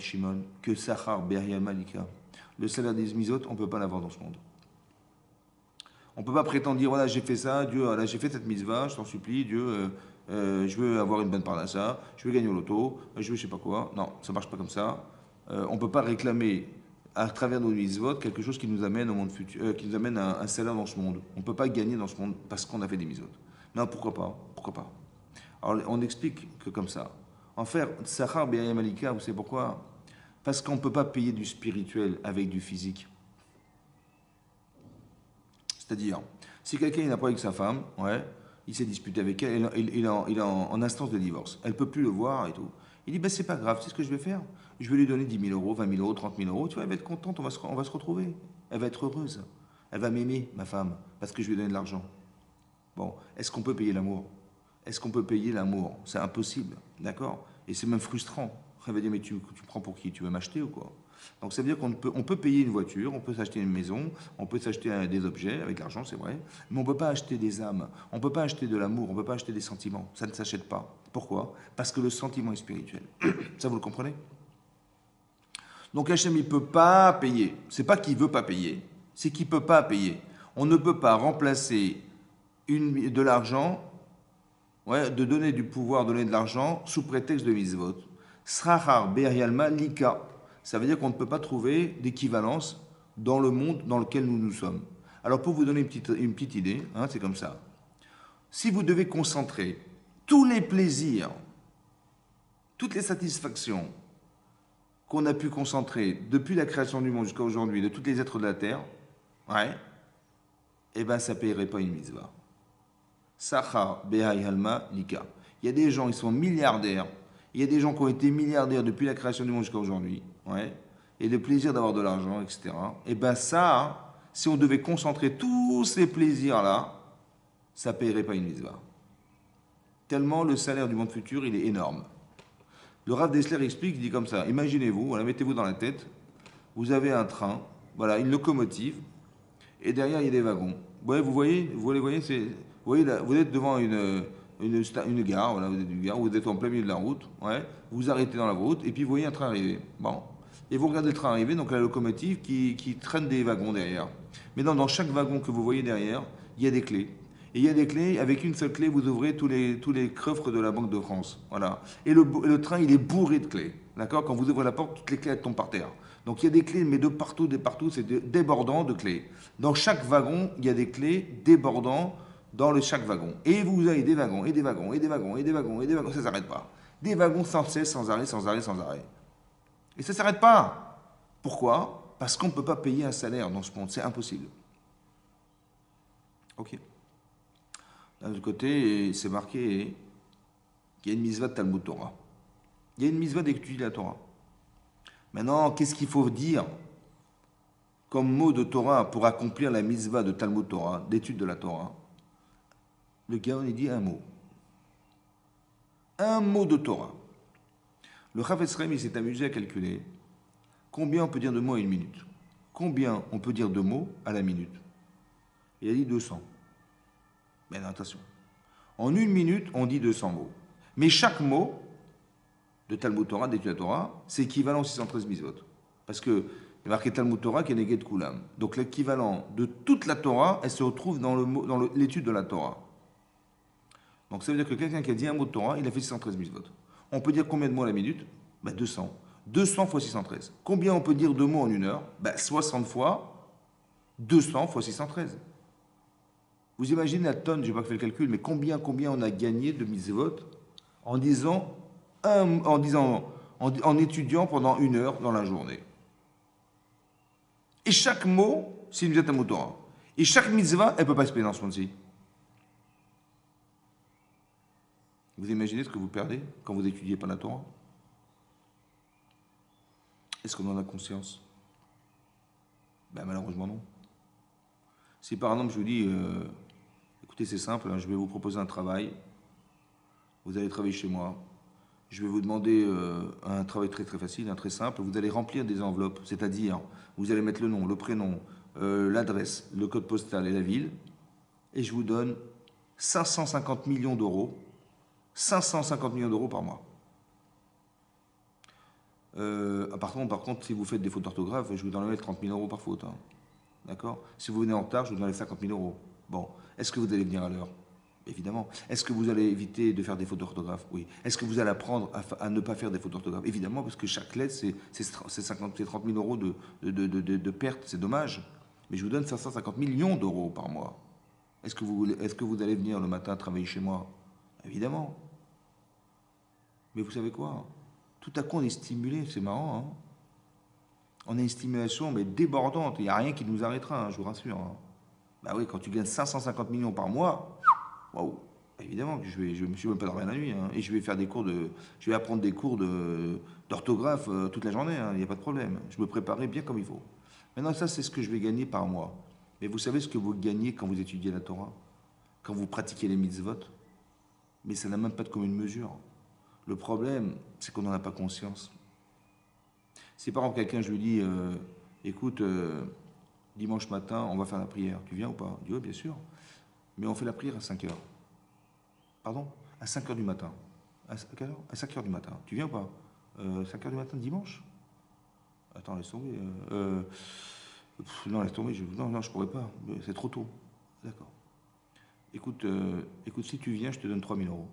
Shimon, que Sachar Beria Malika. Le salaire des mitzvot, on ne peut pas l'avoir dans ce monde. On ne peut pas prétendre dire, voilà, j'ai fait ça, Dieu, voilà, j'ai fait cette mitzvah, je t'en supplie, Dieu, je veux avoir une bonne part de ça, je veux gagner au loto, je veux je sais pas quoi. Non, ça ne marche pas comme ça. On ne peut pas réclamer à travers nos mitzvot quelque chose qui nous amène au monde futur, qui nous amène un salaire dans ce monde. On ne peut pas gagner dans ce monde parce qu'on a fait des mitzvot. Non, pourquoi pas? Pourquoi pas? Alors, on explique que comme ça. En fait, Sachar Beria Malika, vous savez pourquoi? Parce qu'on ne peut pas payer du spirituel avec du physique. C'est-à-dire, si quelqu'un n'a pas avec sa femme, ouais, il s'est disputé avec elle, il est en instance de divorce, elle ne peut plus le voir et tout. Il dit, ben, c'est pas grave, c'est ce que je vais faire. Je vais lui donner 10 000 euros, 20 000 euros, 30 000 euros, tu vois, elle va être contente, on va se retrouver. Elle va être heureuse. Elle va m'aimer, ma femme, parce que je lui ai donné de l'argent. Bon, est-ce qu'on peut payer l'amour? Est-ce qu'on peut payer l'amour? C'est impossible, d'accord? Et c'est même frustrant. Elle va dire, mais tu prends pour qui? Tu veux m'acheter ou quoi? Donc ça veut dire qu'on peut payer une voiture, on peut s'acheter une maison, on peut s'acheter des objets avec l'argent, c'est vrai, mais on ne peut pas acheter des âmes, on ne peut pas acheter de l'amour, on ne peut pas acheter des sentiments. Ça ne s'achète pas. Pourquoi? Parce que le sentiment est spirituel. Ça, vous le comprenez? Donc Hachem, il ne peut pas payer. C'est pas qu'il ne veut pas payer, c'est qu'il ne peut pas payer. On ne peut pas remplacer de l'argent, ouais, de donner du pouvoir, donner de l'argent sous prétexte de mitzvot. Srachar berialma lika. Ça veut dire qu'on ne peut pas trouver d'équivalence dans le monde dans lequel nous sommes. Alors pour vous donner une petite idée, hein, c'est comme ça. Si vous devez concentrer tous les plaisirs, toutes les satisfactions qu'on a pu concentrer depuis la création du monde jusqu'à aujourd'hui, de tous les êtres de la Terre, ouais, eh bien ça ne paierait pas une mitzvah. Sachar behai halma lika. Il y a des gens, ils sont milliardaires. Il y a des gens qui ont été milliardaires depuis la création du monde jusqu'à aujourd'hui. Ouais, et le plaisir d'avoir de l'argent, etc. Et bien ça, si on devait concentrer tous ces plaisirs-là, ça ne paierait pas une mitzvah. Tellement le salaire du monde futur, il est énorme. Le Rav Dessler explique, il dit comme ça, imaginez-vous, voilà, mettez-vous dans la tête, vous avez un train, voilà, une locomotive, et derrière il y a des wagons. Ouais, vous voyez, vous voyez là, vous êtes devant une gare, voilà, vous êtes une gare, vous êtes en plein milieu de la route, ouais, vous arrêtez dans la route, et puis vous voyez un train arriver. Bon. Et vous regardez le train arriver, donc la locomotive qui traîne des wagons derrière. Mais dans chaque wagon que vous voyez derrière, il y a des clés. Et il y a des clés, avec une seule clé, vous ouvrez tous les coffres de la Banque de France. Voilà. Et le train, il est bourré de clés. D'accord. Quand vous ouvrez la porte, toutes les clés elles tombent par terre. Donc il y a des clés, mais de partout, c'est débordant de clés. Dans chaque wagon, il y a des clés débordant dans chaque wagon. Et vous avez des wagons, et des wagons, et des wagons, et des wagons, et des wagons, ça ne s'arrête pas. Des wagons sans cesse, sans arrêt, sans arrêt, sans arrêt. Et ça ne s'arrête pas. Pourquoi? Parce qu'on ne peut pas payer un salaire dans ce monde, c'est impossible. Ok. D'un autre côté, c'est marqué qu'il y a une mitzvah de Talmud Torah. Il y a une mitzvah d'étudier la Torah. Maintenant, qu'est-ce qu'il faut dire comme mot de Torah pour accomplir la mitzvah de Talmud Torah, d'étude de la Torah? Le Gaon, il dit un mot. Un mot de Torah. Le Chafetz Chaim, il s'est amusé à calculer combien on peut dire de mots à une minute. Combien on peut dire de mots à la minute? Il a dit 200. Mais non, attention. En une minute, on dit 200 mots. Mais chaque mot de Talmud Torah, d'étude de la Torah, c'est équivalent aux 613 mitzvot. Parce que il y a marqué Talmud Torah qui est négé de Kulam. Donc l'équivalent de toute la Torah, elle se retrouve dans l'étude de la Torah. Donc ça veut dire que quelqu'un qui a dit un mot de Torah, il a fait 613 mitzvot. On peut dire combien de mots à la minute? 200. 200 fois 613. Combien on peut dire de mots en une heure? 60 fois 200 fois 613. Vous imaginez la tonne, je n'ai pas fait le calcul, mais combien on a gagné de mitzvot en étudiant pendant une heure dans la journée. Et chaque mot, c'est une mitzvah Torah. Et chaque mitzvah, elle ne peut pas se payer dans ce monde-ci. Vous imaginez ce que vous perdez quand vous étudiez pas la Torah? Est-ce qu'on en a conscience? Malheureusement non. Si par exemple je vous dis, écoutez c'est simple, je vais vous proposer un travail, vous allez travailler chez moi, je vais vous demander un travail très très facile, très simple, vous allez remplir des enveloppes, c'est-à-dire vous allez mettre le nom, le prénom, l'adresse, le code postal et la ville, et je vous donne 550 millions d'euros, 550 millions d'euros par mois. Par contre, si vous faites des fautes d'orthographe, je vous donnerai 30 000 euros par faute. Hein. D'accord? Si vous venez en retard, je vous donnerai 50 000 euros. Bon, est-ce que vous allez venir à l'heure? Évidemment. Est-ce que vous allez éviter de faire des fautes d'orthographe? Oui. Est-ce que vous allez apprendre à ne pas faire des fautes d'orthographe? Évidemment, parce que chaque lettre, c'est 30 000 euros de perte, c'est dommage. Mais je vous donne 550 millions d'euros par mois. Est-ce que vous allez venir le matin travailler chez moi? Évidemment. Mais vous savez quoi? Tout à coup, on est stimulé, c'est marrant. Hein, on a une stimulation mais débordante. Il n'y a rien qui nous arrêtera, hein, je vous rassure. Hein. Oui, quand tu gagnes 550 millions par mois, waouh, évidemment que je me suis même pas dormi la nuit. Hein, et je vais faire je vais apprendre des cours d'orthographe toute la journée. Il n'y a pas de problème. Je me préparais bien comme il faut. Maintenant, ça, c'est ce que je vais gagner par mois. Mais vous savez ce que vous gagnez quand vous étudiez la Torah? Quand vous pratiquez les mitzvot? Mais ça n'a même pas de commune mesure. Le problème, c'est qu'on n'en a pas conscience. Si par exemple quelqu'un, je lui dis, écoute, dimanche matin, on va faire la prière, tu viens ou pas? Il dit, oui, bien sûr. Mais on fait la prière à 5 heures. Pardon? À 5 heures du matin. À quelle heure? À 5 heures du matin. Tu viens ou pas? 5 heures du matin, dimanche? Attends, laisse tomber. Non, laisse tomber. Non, je pourrais pas. C'est trop tôt. D'accord. Écoute, si tu viens, je te donne 3 000 euros.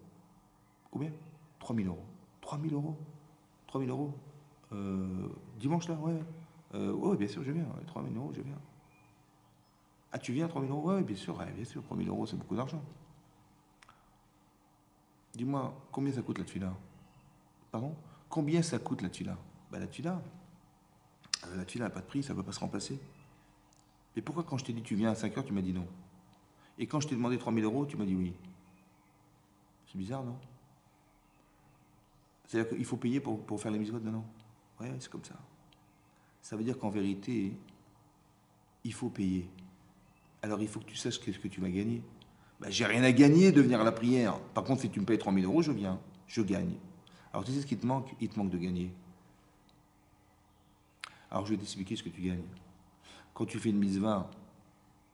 Combien? 3 000 euros. 3 000 euros? 3 000 euros? Dimanche là, ouais. Ouais, bien sûr, je viens. 3 000 euros, je viens. Ah, tu viens, 3 000 euros? Ouais, bien sûr, 3 000 euros, c'est beaucoup d'argent. Dis-moi, combien ça coûte la tuila? Pardon? Combien ça coûte la tuila? La tuila, n'a pas de prix, ça ne peut pas se remplacer. Et pourquoi quand je t'ai dit tu viens à 5 heures, tu m'as dit non? Et quand je t'ai demandé 3 000 euros, tu m'as dit oui? C'est bizarre, non? C'est-à-dire qu'il faut payer pour faire les mitzvot maintenant? Ouais, c'est comme ça. Ça veut dire qu'en vérité, il faut payer. Alors il faut que tu saches qu'est-ce que tu vas gagner. J'ai rien à gagner de venir à la prière. Par contre, si tu me payes 3 000 euros, je viens. Je gagne. Alors tu sais ce qui te manque? Il te manque de gagner. Alors je vais t'expliquer ce que tu gagnes. Quand tu fais une mitzvah,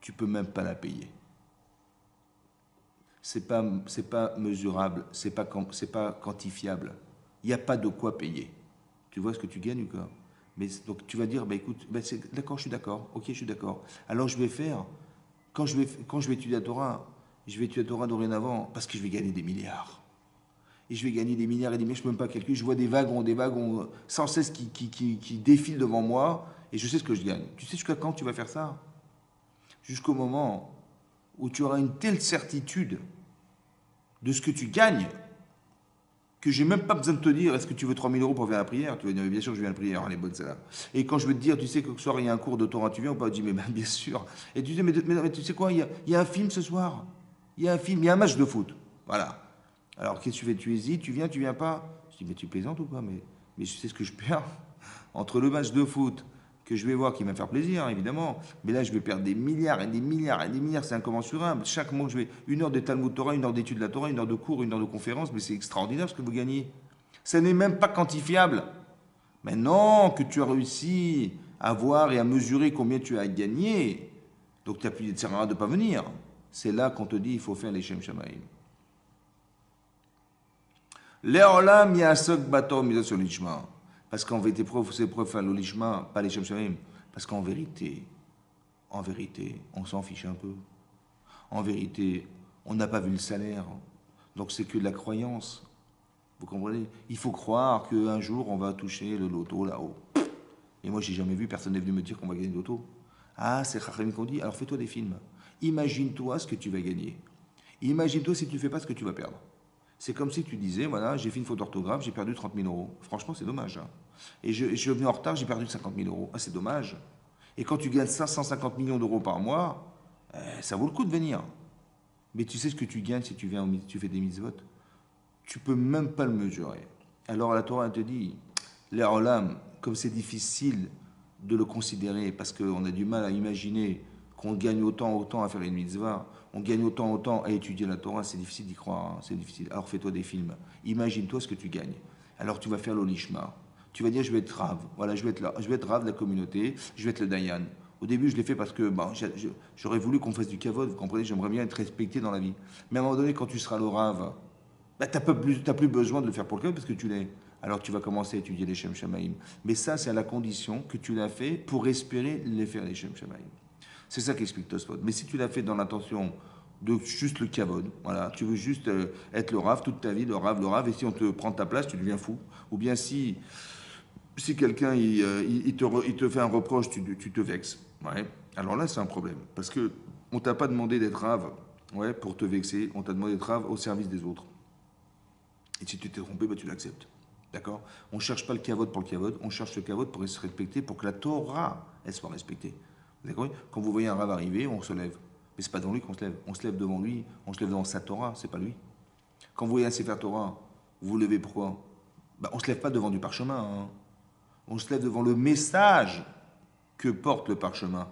tu peux même pas la payer. C'est pas mesurable, c'est pas quantifiable. Il n'y a pas de quoi payer. Tu vois ce que tu gagnes ou quoi? Mais donc tu vas dire, bah écoute, bah d'accord, je suis d'accord, ok, je suis d'accord. Alors je vais faire, quand je vais étudier la Torah, je vais étudier la Torah dorénavant parce que je vais gagner des milliards. Et je vais gagner des milliards et des milliards, je ne peux même pas calculer. Je vois des wagons sans cesse qui défilent devant moi et je sais ce que je gagne. Tu sais jusqu'à quand tu vas faire ça? Jusqu'au moment où tu auras une telle certitude de ce que tu gagnes que j'ai même pas besoin de te dire est-ce que tu veux 3 000 € pour venir à la prière. Tu vas dire bien sûr je viens à la prière, elle est bonne celle-là. Et quand je vais te dire tu sais que ce soir il y a un cours de Torah, tu viens ou pas? Tu dis mais ben, bien sûr. Et tu dis mais tu sais quoi, il y a un film ce soir. Il y a un film, il y a un match de foot. Voilà. Alors qu'est-ce que tu fais? Tu hésites, tu viens pas? Je dis mais tu plaisantes ou quoi? Mais je sais ce que je perds entre le match de foot que je vais voir qui va me faire plaisir, évidemment. Mais là, je vais perdre des milliards et des milliards et des milliards, c'est incommensurable. Chaque mois que je vais, 1 heure de Talmud Torah, 1 heure d'étude de la Torah, 1 heure de cours, 1 heure de conférence, mais c'est extraordinaire ce que vous gagnez. Ça n'est même pas quantifiable. Maintenant que tu as réussi à voir et à mesurer combien tu as gagné, donc tu n'as plus de sert à rien de ne pas venir. C'est là qu'on te dit il faut faire les Shem Shamaim. Leolam yasok bator mitzvot lishma. Parce qu'en vérité, c'est pour faire le lishma, pas les Shem Shamaim. Parce qu'en vérité, on s'en fiche un peu. En vérité, on n'a pas vu le salaire. Donc c'est que de la croyance. Vous comprenez? Il faut croire qu'un jour, on va toucher le loto là-haut. Et moi, j'ai jamais vu, personne n'est venu me dire qu'on va gagner le loto. Ah, c'est Chachamim qu'on dit, alors fais-toi des films. Imagine-toi ce que tu vas gagner. Imagine-toi si tu ne fais pas ce que tu vas perdre. C'est comme si tu disais, voilà, j'ai fait une faute d'orthographe, j'ai perdu 30 000 euros. Franchement, c'est dommage. Hein. Et je suis venu en retard, j'ai perdu 50 000 euros. Ah, c'est dommage. Et quand tu gagnes 550 millions d'euros par mois, ça vaut le coup de venir. Mais tu sais ce que tu gagnes si tu viens, tu fais des mitzvot? Tu peux même pas le mesurer. Alors la Torah te dit, les olam, comme c'est difficile de le considérer, parce qu'on a du mal à imaginer qu'on gagne autant à faire une mitzvah, on gagne autant à étudier la Torah, c'est difficile d'y croire, hein, c'est difficile. Alors fais-toi des films, imagine-toi ce que tu gagnes. Alors tu vas faire l'olishma, tu vas dire je vais être rave, voilà, je vais être rave de la communauté, je vais être le dayan. Au début, je l'ai fait parce que j'aurais voulu qu'on fasse du kavod, vous comprenez, j'aimerais bien être respecté dans la vie. Mais à un moment donné, quand tu seras le rave, bah, tu n'as plus besoin de le faire pour le kavod parce que tu l'es. Alors tu vas commencer à étudier les Shem Shamaim. Mais ça, c'est à la condition que tu l'as fait pour espérer les faire les Shem Shamaim. C'est ça qu'explique Tosfot. Mais si tu l'as fait dans l'intention de juste le kavod, voilà, tu veux juste être le rave toute ta vie, le rave, et si on te prend ta place, tu deviens fou. Ou bien si quelqu'un il te fait un reproche, tu te vexes. Ouais. Alors là, c'est un problème. Parce que on t'a pas demandé d'être rave, ouais, pour te vexer, on t'a demandé d'être rave au service des autres. Et si tu t'es trompé, bah, tu l'acceptes. D'accord? On ne cherche pas le kavod pour le kavod, on cherche le kavod pour se respecter, pour que la Torah, elle soit respectée. Vous avez compris? Quand vous voyez un rave arriver, on se lève. Mais ce n'est pas devant lui qu'on se lève. On se lève devant lui, on se lève devant sa Torah, c'est pas lui. Quand vous voyez un Sefer Torah, vous vous levez pourquoi? Bah, on ne se lève pas devant du parchemin. Hein. On se lève devant le message que porte le parchemin.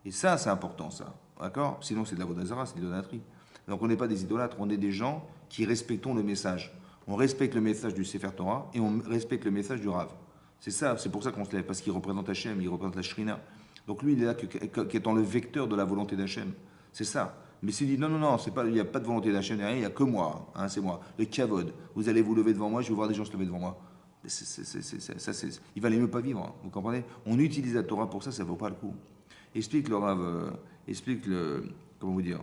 Et ça, c'est important, ça. D'accord? Sinon, c'est de la vodazara, c'est de l'idolâtrie. Donc, on n'est pas des idolâtres, on est des gens qui respectons le message. On respecte le message du Sefer Torah et on respecte le message du Rav. C'est ça, c'est pour ça qu'on se lève, parce qu'il représente Hachem, il représente la Shrina. Donc lui, il est là qu'étant le vecteur de la volonté d'Hachem. C'est ça. Mais s'il dit non, il n'y a pas de volonté d'Hachem, il n'y a que moi, hein, c'est moi. Le kavod, vous allez vous lever devant moi, je vais voir des gens se lever devant moi. Il valait mieux pas vivre, hein, vous comprenez? On utilise la Torah pour ça, ça ne vaut pas le coup. Explique le Rav, comment vous dire,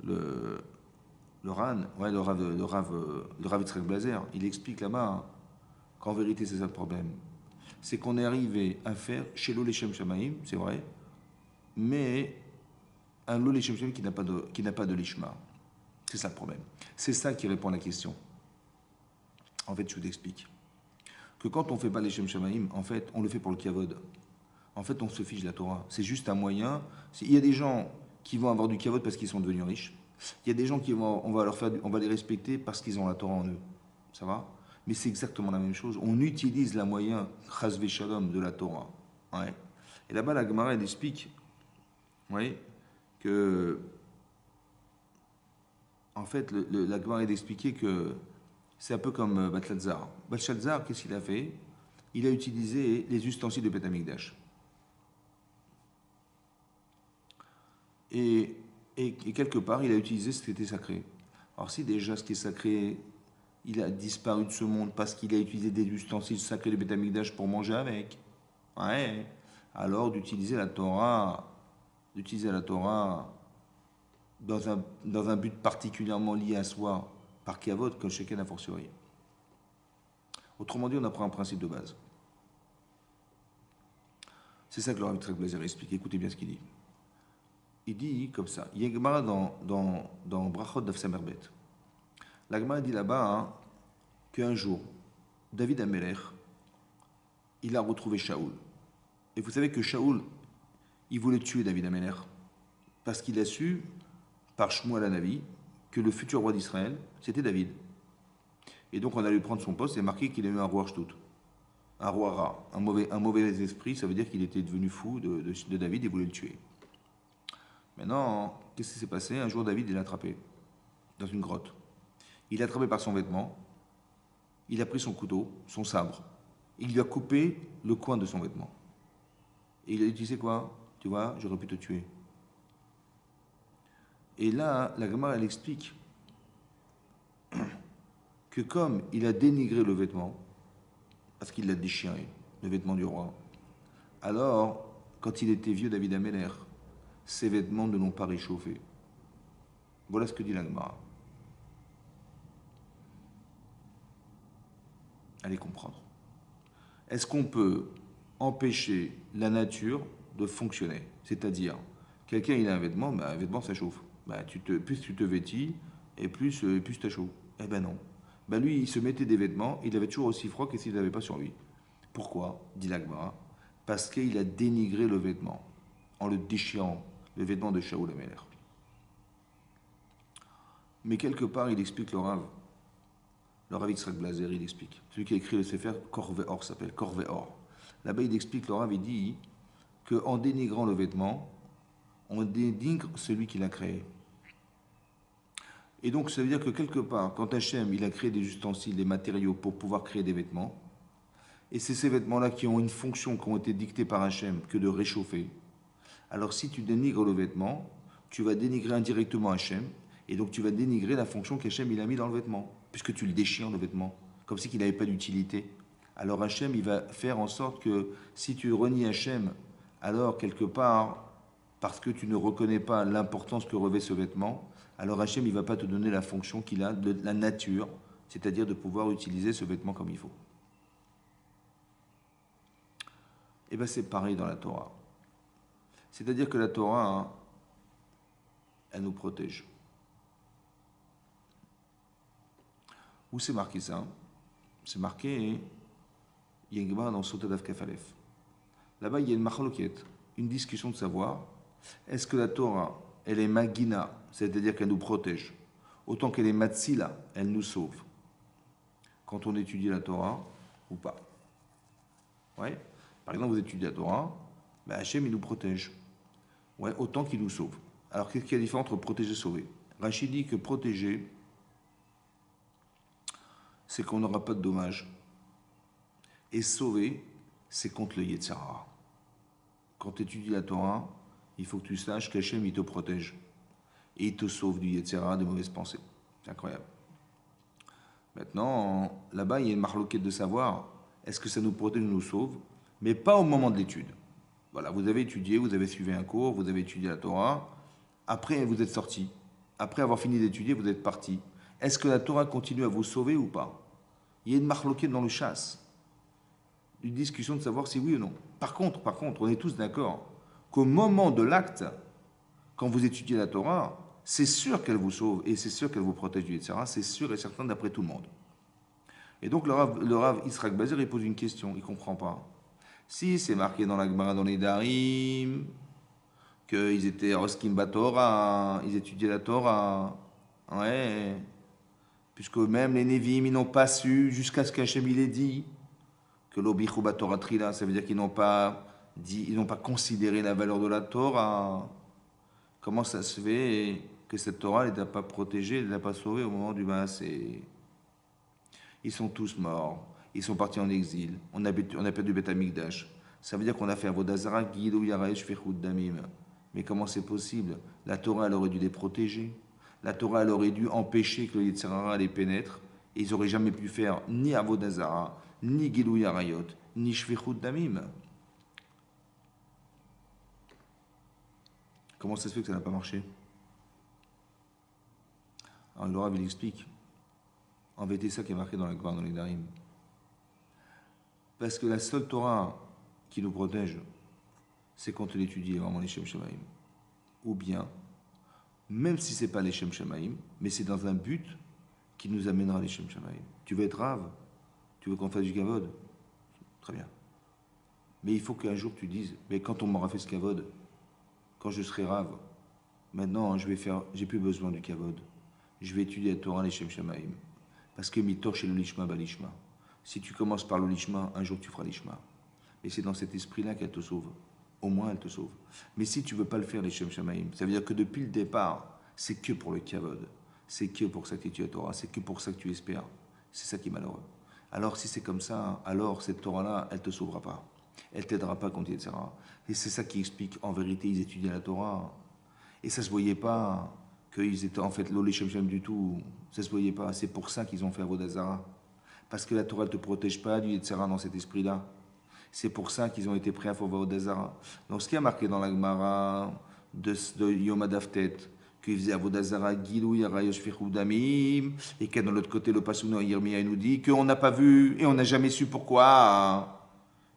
le Ran, ouais, le Rav Yitzhak Blazer, il explique là-bas hein, qu'en vérité c'est ça le problème. C'est qu'on est arrivé à faire chez l'Olechem Shamaim, c'est vrai, mais un l'Olechem Shamaim qui n'a pas de lishma. C'est ça le problème. C'est ça qui répond à la question. En fait, je vous explique. Que quand on ne fait pas l'Olechem Shamaim, en fait, on le fait pour le kavod. En fait, on se fiche de la Torah. C'est juste un moyen. Il y a des gens qui vont avoir du kavod parce qu'ils sont devenus riches. Il y a des gens on va les respecter parce qu'ils ont la Torah en eux. Ça va? Mais c'est exactement la même chose. On utilise la moyen, chas shalom, de la Torah. Ouais. Et là-bas, la Gemara, elle explique, ouais, que, en fait, la Gemara, elle expliquait que C'est un peu comme Belshazzar. Belshazzar, qu'est-ce qu'il a fait? Il a utilisé les ustensiles de Beth Amikdash. Et, et quelque part, il a utilisé ce qui était sacré. Alors si déjà ce qui est sacré, il a disparu de ce monde parce qu'il a utilisé des ustensiles sacrés de Beth Amikdash pour manger avec, ouais, alors d'utiliser la Torah dans un but particulièrement lié à soi, par Kavod, comme chacun a fortiori. Autrement dit, on apprend un principe de base. C'est ça que le Rav Yitzhak Blazer explique. Écoutez bien ce qu'il dit. Il dit comme ça. Il y a une Gemara dans Brachot d'Af Samerbet. La Gemara dit là-bas hein, qu'un jour, David Amelech, il a retrouvé Shaoul. Et vous savez que Shaoul, il voulait tuer David Amelech parce qu'il a su, par Shmuel Hanavi, que le futur roi d'Israël, c'était David. Et donc on allait prendre son poste et marqué qu'il a eu un roi Shtout. Un roi rat, un mauvais esprit, ça veut dire qu'il était devenu fou de David et voulait le tuer. Maintenant, qu'est-ce qui s'est passé? Un jour, David, il l'a attrapé dans une grotte. Il l'a attrapé par son vêtement, il a pris son couteau, son sabre, il lui a coupé le coin de son vêtement. Et il a dit, tu sais quoi? Tu vois, j'aurais pu te tuer. Et là, la Gemara, elle explique que comme il a dénigré le vêtement, parce qu'il l'a déchiré, le vêtement du roi, alors, quand il était vieux, David Amelech, ses vêtements ne l'ont pas réchauffé. Voilà ce que dit la Gemara. Allez comprendre. Est-ce qu'on peut empêcher la nature de fonctionner? C'est-à-dire, quelqu'un il a un vêtement ça chauffe. Plus tu te vêtis, et plus tu as chaud. Eh ben non. Lui, il se mettait des vêtements, il avait toujours aussi froid que s'il n'avait pas sur lui. Pourquoi? Dit la Gemara. Parce qu'il a dénigré le vêtement, en le déchirant, le vêtement de Shaoul Amelech. Mais quelque part, il explique le Rav Yitzhak Blazer, il explique. Celui qui a écrit le Sefer, Korveor s'appelle, Korveor. Là-bas, il explique, le Rav, il dit qu'en dénigrant le vêtement, on dénigre celui qui l'a créé. Et donc, ça veut dire que quelque part, quand Hachem, il a créé des ustensiles, des matériaux pour pouvoir créer des vêtements, et c'est ces vêtements-là qui ont une fonction, qui ont été dictées par Hachem, que de réchauffer, alors si tu dénigres le vêtement, tu vas dénigrer indirectement Hachem, et donc tu vas dénigrer la fonction qu'Hachem il a mis dans le vêtement, puisque tu le déchires le vêtement, comme si il n'avait pas d'utilité. Alors Hachem il va faire en sorte que si tu renies Hachem, alors quelque part, parce que tu ne reconnais pas l'importance que revêt ce vêtement, alors Hachem il ne va pas te donner la fonction qu'il a de la nature, c'est-à-dire de pouvoir utiliser ce vêtement comme il faut. Et bien c'est pareil dans la Torah. C'est-à-dire que la Torah, hein, elle nous protège. Où c'est marqué ça? C'est marqué, il y a une Gemara dans Sota Daf Kaf Alef. Là-bas, il y a une machloket, une discussion de savoir, est-ce que la Torah, elle est magina, c'est-à-dire qu'elle nous protège, autant qu'elle est matzila, elle nous sauve, quand on étudie la Torah ou pas. Ouais. Par exemple, vous étudiez la Torah, Hachem, il nous protège. Ouais, autant qu'il nous sauve. Alors, qu'est-ce qu'il y a de différent entre protéger et sauver? Rachid dit que protéger, c'est qu'on n'aura pas de dommages. Et sauver, c'est contre le Yetzer Hara. Quand tu étudies la Torah, il faut que tu saches qu'Hachem, il te protège. Et il te sauve du Yetzer Hara, des mauvaises pensées. C'est incroyable. Maintenant, là-bas, il y a une marloquette de savoir, est-ce que ça nous protège ou nous sauve? Mais pas au moment de l'étude. Voilà, vous avez étudié, vous avez suivi un cours, vous avez étudié la Torah. Après, vous êtes sorti. Après avoir fini d'étudier, vous êtes parti. Est-ce que la Torah continue à vous sauver ou pas? Il y a une marloquette dans le chasse. Une discussion de savoir si oui ou non. Par contre, on est tous d'accord qu'au moment de l'acte, quand vous étudiez la Torah, c'est sûr qu'elle vous sauve et c'est sûr qu'elle vous protège du etc. C'est sûr et certain d'après tout le monde. Et donc le Rav Yitzhak Blazer, il pose une question, il ne comprend pas. Si c'est marqué dans la Gemara, dans les Darim, qu'ils étaient Roskim Batora, ils étudiaient la Torah, ouais, puisque même les Nevi'im, ils n'ont pas su, jusqu'à ce qu'Hachem il ait dit, que l'Obichou Batora Trila, ça veut dire qu'ils n'ont pas dit, ils n'ont pas considéré la valeur de la Torah. Comment ça se fait que cette Torah, elle ne t'a pas protégée, elle ne t'a pas sauvée au moment du Maasé? Ils sont tous morts. Ils sont partis en exil. On a perdu Beth Amikdash. Ça veut dire qu'on a fait Avodah Zarah, Gilou Yaraesh Fechut Damim. Mais comment c'est possible? La Torah, elle aurait dû les protéger. La Torah, elle aurait dû empêcher que le Yetzer Hara les pénètre. Et ils n'auraient jamais pu faire ni Avodah Zarah, ni Gilou Yarayot, ni Shfechut Damim. Comment ça se fait que ça n'a pas marché? Alors le Rav, il explique. En vérité, c'est ça qui est marqué dans la Gemara, dans les Darim. Parce que la seule Torah qui nous protège, c'est quand on étudie vraiment les Shem Shamaim. Ou bien, même si ce n'est pas les Shem Shamaim, mais c'est dans un but qui nous amènera les Shem Shamaim. Tu veux être Rav? Tu veux qu'on fasse du Kavod? Très bien. Mais il faut qu'un jour tu dises, mais quand on m'aura fait ce Kavod, quand je serai Rav, maintenant j'ai plus besoin du Kavod. Je vais étudier la Torah les Shem Shamaim. Parce que Mitor chez le Lishma, Balishma. Si tu commences par le Lishma, un jour tu feras Lishma. Et c'est dans cet esprit-là qu'elle te sauve. Au moins, elle te sauve. Mais si tu ne veux pas le faire, les Shem Shamaim, ça veut dire que depuis le départ, c'est que pour le Kavod. C'est que pour ça que tu étudies la Torah. C'est que pour ça que tu espères. C'est ça qui est malheureux. Alors, si c'est comme ça, alors cette Torah-là, elle ne te sauvera pas. Elle ne t'aidera pas contre etc. Et c'est ça qui explique, en vérité, ils étudiaient la Torah. Et ça ne se voyait pas qu'ils étaient en fait l'Olé Shem Shem du tout. Ça ne se voyait pas. C'est pour ça qu'ils ont fait Avodah Zarah. Parce que la Torah ne te protège pas du etc. dans cet esprit-là. C'est pour ça qu'ils ont été prêts à faire Avodah Zarah. Donc, ce qui a marqué dans la Gemara de Yom Adaftet, qu'il faisait Avodah Zarah, Gilou Yarayosh Fechut Damim, et que dans l'autre côté, le Passouk dans Yirmiyah nous dit qu'on n'a pas vu et on n'a jamais su pourquoi.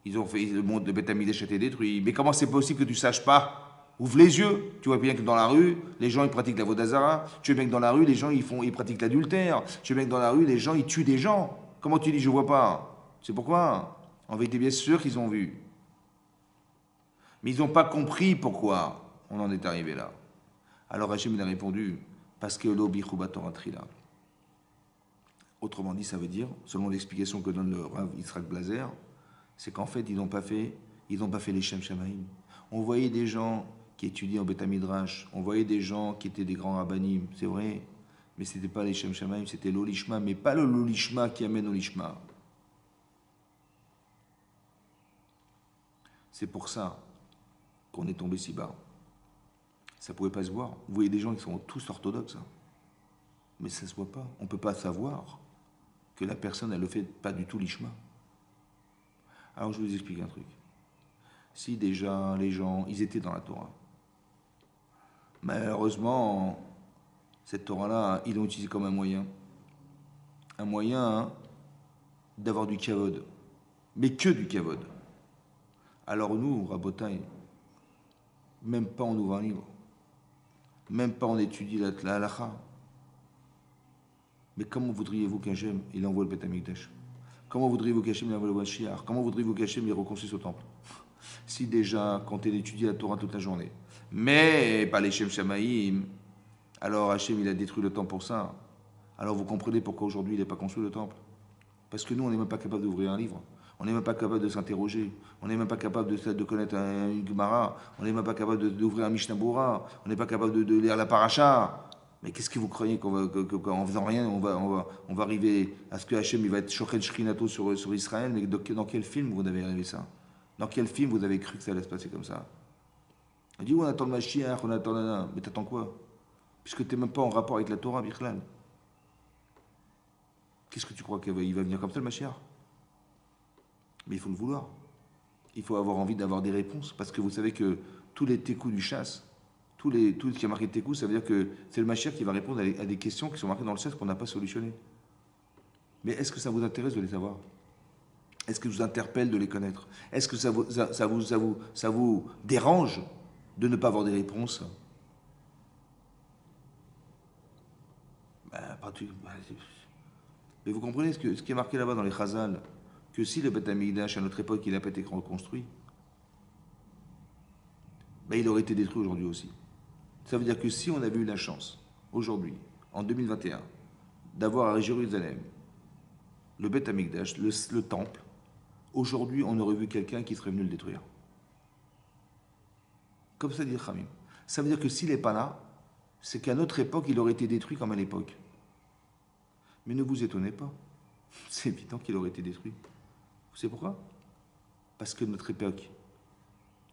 Ils ont fait le monde de Beth Amikdash a été détruit. Mais comment c'est possible que tu ne saches pas? Ouvre les yeux. Tu vois bien que dans la rue, les gens ils pratiquent la Avodah Zarah. Tu vois bien que dans la rue, les gens ils pratiquent l'adultère. Tu vois bien que dans la rue, les gens ils tuent des gens. Comment tu dis je vois pas? C'est pourquoi? En vérité, bien sûr qu'ils ont vu. Mais ils n'ont pas compris pourquoi on en est arrivé là. Alors Hachem il a répondu parce que l'obichouba Torah trila. Autrement dit, ça veut dire, selon l'explication que donne le Rav Yitzhak Blazer, c'est qu'en fait, ils n'ont pas fait les Shem Shamaim. On voyait des gens qui étudiaient en Beth Midrash, on voyait des gens qui étaient des grands rabbanim, c'est vrai, mais ce n'était pas les Shem Shamaim, c'était l'Olishma, mais pas le Lolishma qui amène au Lishma. C'est pour ça qu'on est tombé si bas. Ça ne pouvait pas se voir. Vous voyez des gens qui sont tous orthodoxes, hein. Mais ça ne se voit pas. On ne peut pas savoir que la personne, elle ne fait pas du tout l'Ishma. Alors je vous explique un truc. Si déjà les gens, ils étaient dans la Torah, malheureusement, cette Torah-là, ils l'ont utilisée comme un moyen d'avoir du kavod, mais que du kavod. Alors nous, Rabotai, même pas on ouvre un livre, même pas on étudie la halakha. Mais comment voudriez-vous qu'Hachem, il envoie le Beth Amikdash? Comment voudriez-vous qu'Hachem, il envoie le Mashiach? Comment voudriez-vous qu'Hachem, il reconstruise au temple? Si déjà, quand il étudie la Torah toute la journée, mais pas les Shem Shamaim, alors Hachem, il a détruit le temple pour ça. Alors vous comprenez pourquoi aujourd'hui, il n'est pas construit le temple. Parce que nous, on n'est même pas capable d'ouvrir un livre. On n'est même pas capable de s'interroger. On n'est même pas capable de connaître une Gemara. On n'est même pas capable d'ouvrir un Mishnah Bora. On n'est pas capable de lire la Paracha. Mais qu'est-ce que vous croyez qu'en faisant rien, on va arriver à ce que Hachem il va être Shochen Shrinato sur Israël? Mais dans quel film vous avez arrivé ça? Dans quel film vous avez cru que ça allait se passer comme ça? On dit, on attend le Mashiach, on attend... Mais t'attends quoi? Puisque tu n'es même pas en rapport avec la Torah, Bichlal. Qu'est-ce que tu crois qu'il va venir comme ça, le Mashiach? Mais il faut le vouloir. Il faut avoir envie d'avoir des réponses. Parce que vous savez que tous les técous du chasse, tout ce qui est marqué técous, ça veut dire que c'est le Mashiach qui va répondre à des questions qui sont marquées dans le chasse qu'on n'a pas solutionnées. Mais est-ce que ça vous intéresse de les savoir? Est-ce que ça vous interpelle de les connaître? Est-ce que ça vous dérange de ne pas avoir des réponses? Mais vous comprenez ce qui est marqué là-bas dans les Chazal, que si le Beth Amikdash à notre époque il n'a pas été reconstruit, il aurait été détruit aujourd'hui aussi. Ça veut dire que si on avait eu la chance, aujourd'hui, en 2021, d'avoir à Jérusalem le Beth Amikdash, le temple, aujourd'hui on aurait vu quelqu'un qui serait venu le détruire. Comme ça dit Khamim. Ça veut dire que s'il n'est pas là, c'est qu'à notre époque il aurait été détruit comme à l'époque. Mais ne vous étonnez pas. c'est évident qu'il aurait été détruit. Vous savez pourquoi? Parce que notre époque,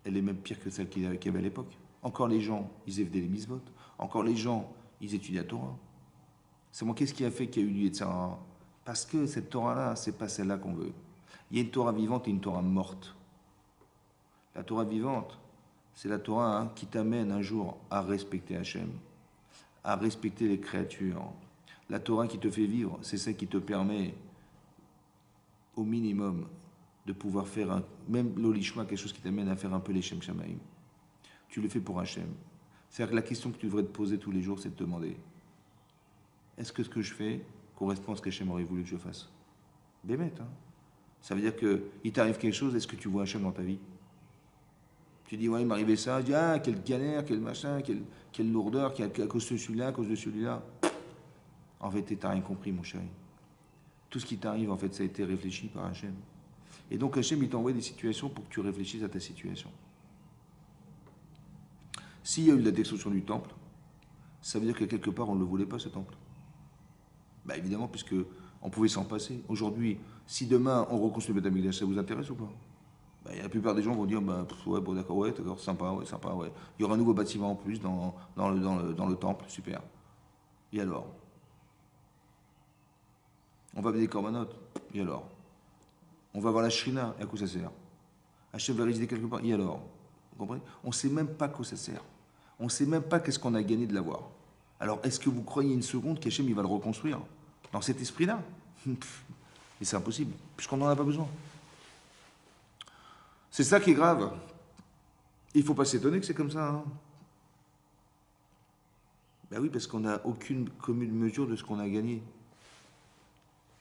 elle est même pire que celle qu'il y avait à l'époque. Encore les gens, ils faisaient les mitzvot. Encore les gens, ils étudiaient la Torah. C'est moi, qu'est-ce qui a fait qu'il y a eu du Yetzirah? Parce que cette Torah-là, c'est pas celle-là qu'on veut. Il y a une Torah vivante et une Torah morte. La Torah vivante, c'est la Torah qui t'amène un jour à respecter Hachem, à respecter les créatures. La Torah qui te fait vivre, c'est celle qui te permet, au minimum, de pouvoir faire, même l'olishma, quelque chose qui t'amène à faire un peu les Shem Shamaim. Tu le fais pour Hachem. C'est-à-dire que la question que tu devrais te poser tous les jours, c'est de te demander, est-ce que ce que je fais correspond à ce qu'Hachem aurait voulu que je fasse? Bémet, hein. Ça veut dire qu'il t'arrive quelque chose, est-ce que tu vois Hachem dans ta vie? Tu dis, ouais, il m'arrivait ça, je dis, ah, quelle galère, quel machin, quelle lourdeur, à cause de celui-là, à cause de celui-là. En fait, tu n'as rien compris, mon chéri. Tout ce qui t'arrive, en fait, ça a été réfléchi par Hachem. Et donc, Hachem, il t'envoie des situations pour que tu réfléchisses à ta situation. S'il y a eu la destruction du temple, ça veut dire que quelque part, on ne le voulait pas, ce temple. Bah, évidemment, puisque on pouvait s'en passer. Aujourd'hui, si demain, on reconstruit le Beth Amikdash, ça vous intéresse ou pas? Bah, la plupart des gens vont dire, bah, ouais, bon, d'accord, sympa, ouais, sympa, ouais. Il y aura un nouveau bâtiment en plus dans le temple, super. Et alors? On va amener des corbanotes, et alors? On va voir la shrina, et à quoi ça sert? Hachem va résider quelque part, et alors? Vous comprenez? On ne sait même pas à quoi ça sert. On ne sait même pas qu'est-ce qu'on a gagné de l'avoir. Alors, est-ce que vous croyez une seconde qu'Hachem, il va le reconstruire? Dans cet esprit-là? Et c'est impossible, puisqu'on n'en a pas besoin. C'est ça qui est grave. Il ne faut pas s'étonner que c'est comme ça. Hein. Ben oui, parce qu'on n'a aucune commune mesure de ce qu'on a gagné.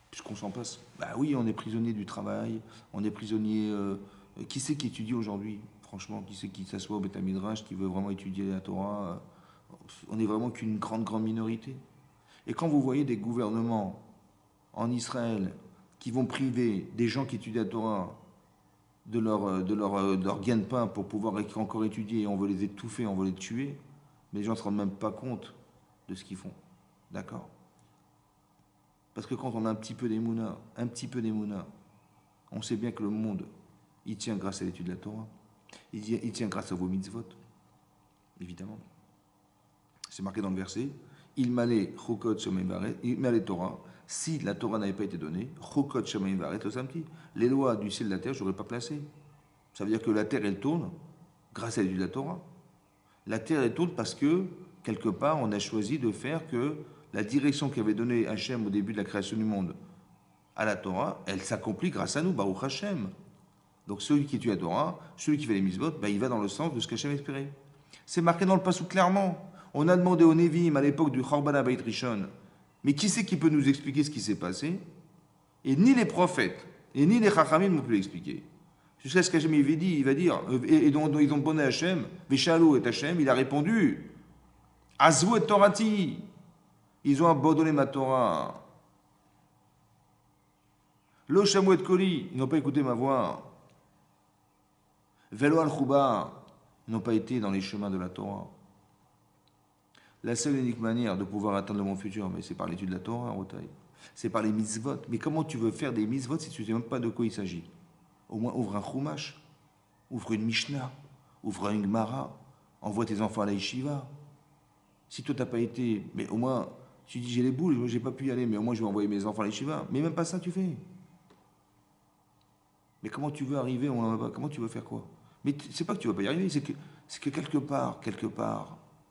Puisqu'on s'en passe. Ben oui, on est prisonnier du travail, on est prisonnier... qui c'est qui étudie aujourd'hui? Franchement, qui c'est qui s'assoit au Beth Midrash, qui veut vraiment étudier la Torah? On n'est vraiment qu'une grande minorité. Et quand vous voyez des gouvernements en Israël qui vont priver des gens qui étudient la Torah de leur gain de pain pour pouvoir encore étudier, et on veut les étouffer, on veut les tuer, mais les gens ne se rendent même pas compte de ce qu'ils font. D'accord? Parce que quand on a un petit peu d'émouna, on sait bien que le monde, il tient grâce à l'étude de la Torah. Il tient grâce à vos mitzvot, évidemment. C'est marqué dans le verset, il m'allait chokot shemaim varet, il m'allait Torah. Si la Torah n'avait pas été donnée, chokot shemaim varet osamti, les lois du ciel et de la terre, je n'aurais pas placé. Ça veut dire que la terre, elle tourne grâce à l'étude de la Torah. La terre, elle tourne parce que, quelque part, on a choisi de faire que la direction qu'avait donnée Hachem au début de la création du monde à la Torah, elle s'accomplit grâce à nous, Baruch Hachem. Donc celui qui étudie la Torah, celui qui fait les mitzvot, ben, il va dans le sens de ce qu'Hachem espérait. C'est marqué dans le passage clairement. On a demandé au Nevi'im à l'époque du Chorban HaBeit Rishon, mais qui c'est qui peut nous expliquer ce qui s'est passé? Et ni les prophètes, et ni les Chachamim n'ont pu l'expliquer. Jusqu'à ce qu'Hachem il va dire, et dont ils ont demandé à Hachem, Veshalou et Hachem, il a répondu, Azvou et Torati, ils ont abandonné ma Torah. Lo Shamou et Koli, ils n'ont pas écouté ma voix. Velo al-Chouba, ils n'ont pas été dans les chemins de la Torah. La seule et unique manière de pouvoir atteindre le monde futur, mais c'est par l'étude de la Torah, Rotaï. C'est par les mitzvot. Mais comment tu veux faire des mitzvot si tu ne sais même pas de quoi il s'agit? Au moins, ouvre un chumash, ouvre une Mishnah, ouvre une Gemara, envoie tes enfants à la yeshiva. Si toi, tu n'as pas été, mais au moins, tu dis j'ai les boules, j'ai pas pu y aller, mais au moins, je vais envoyer mes enfants à la yeshiva. Mais même pas ça, tu fais. Mais comment tu veux arriver? Comment tu veux faire quoi? Mais c'est pas que tu vas pas y arriver, c'est que quelque part,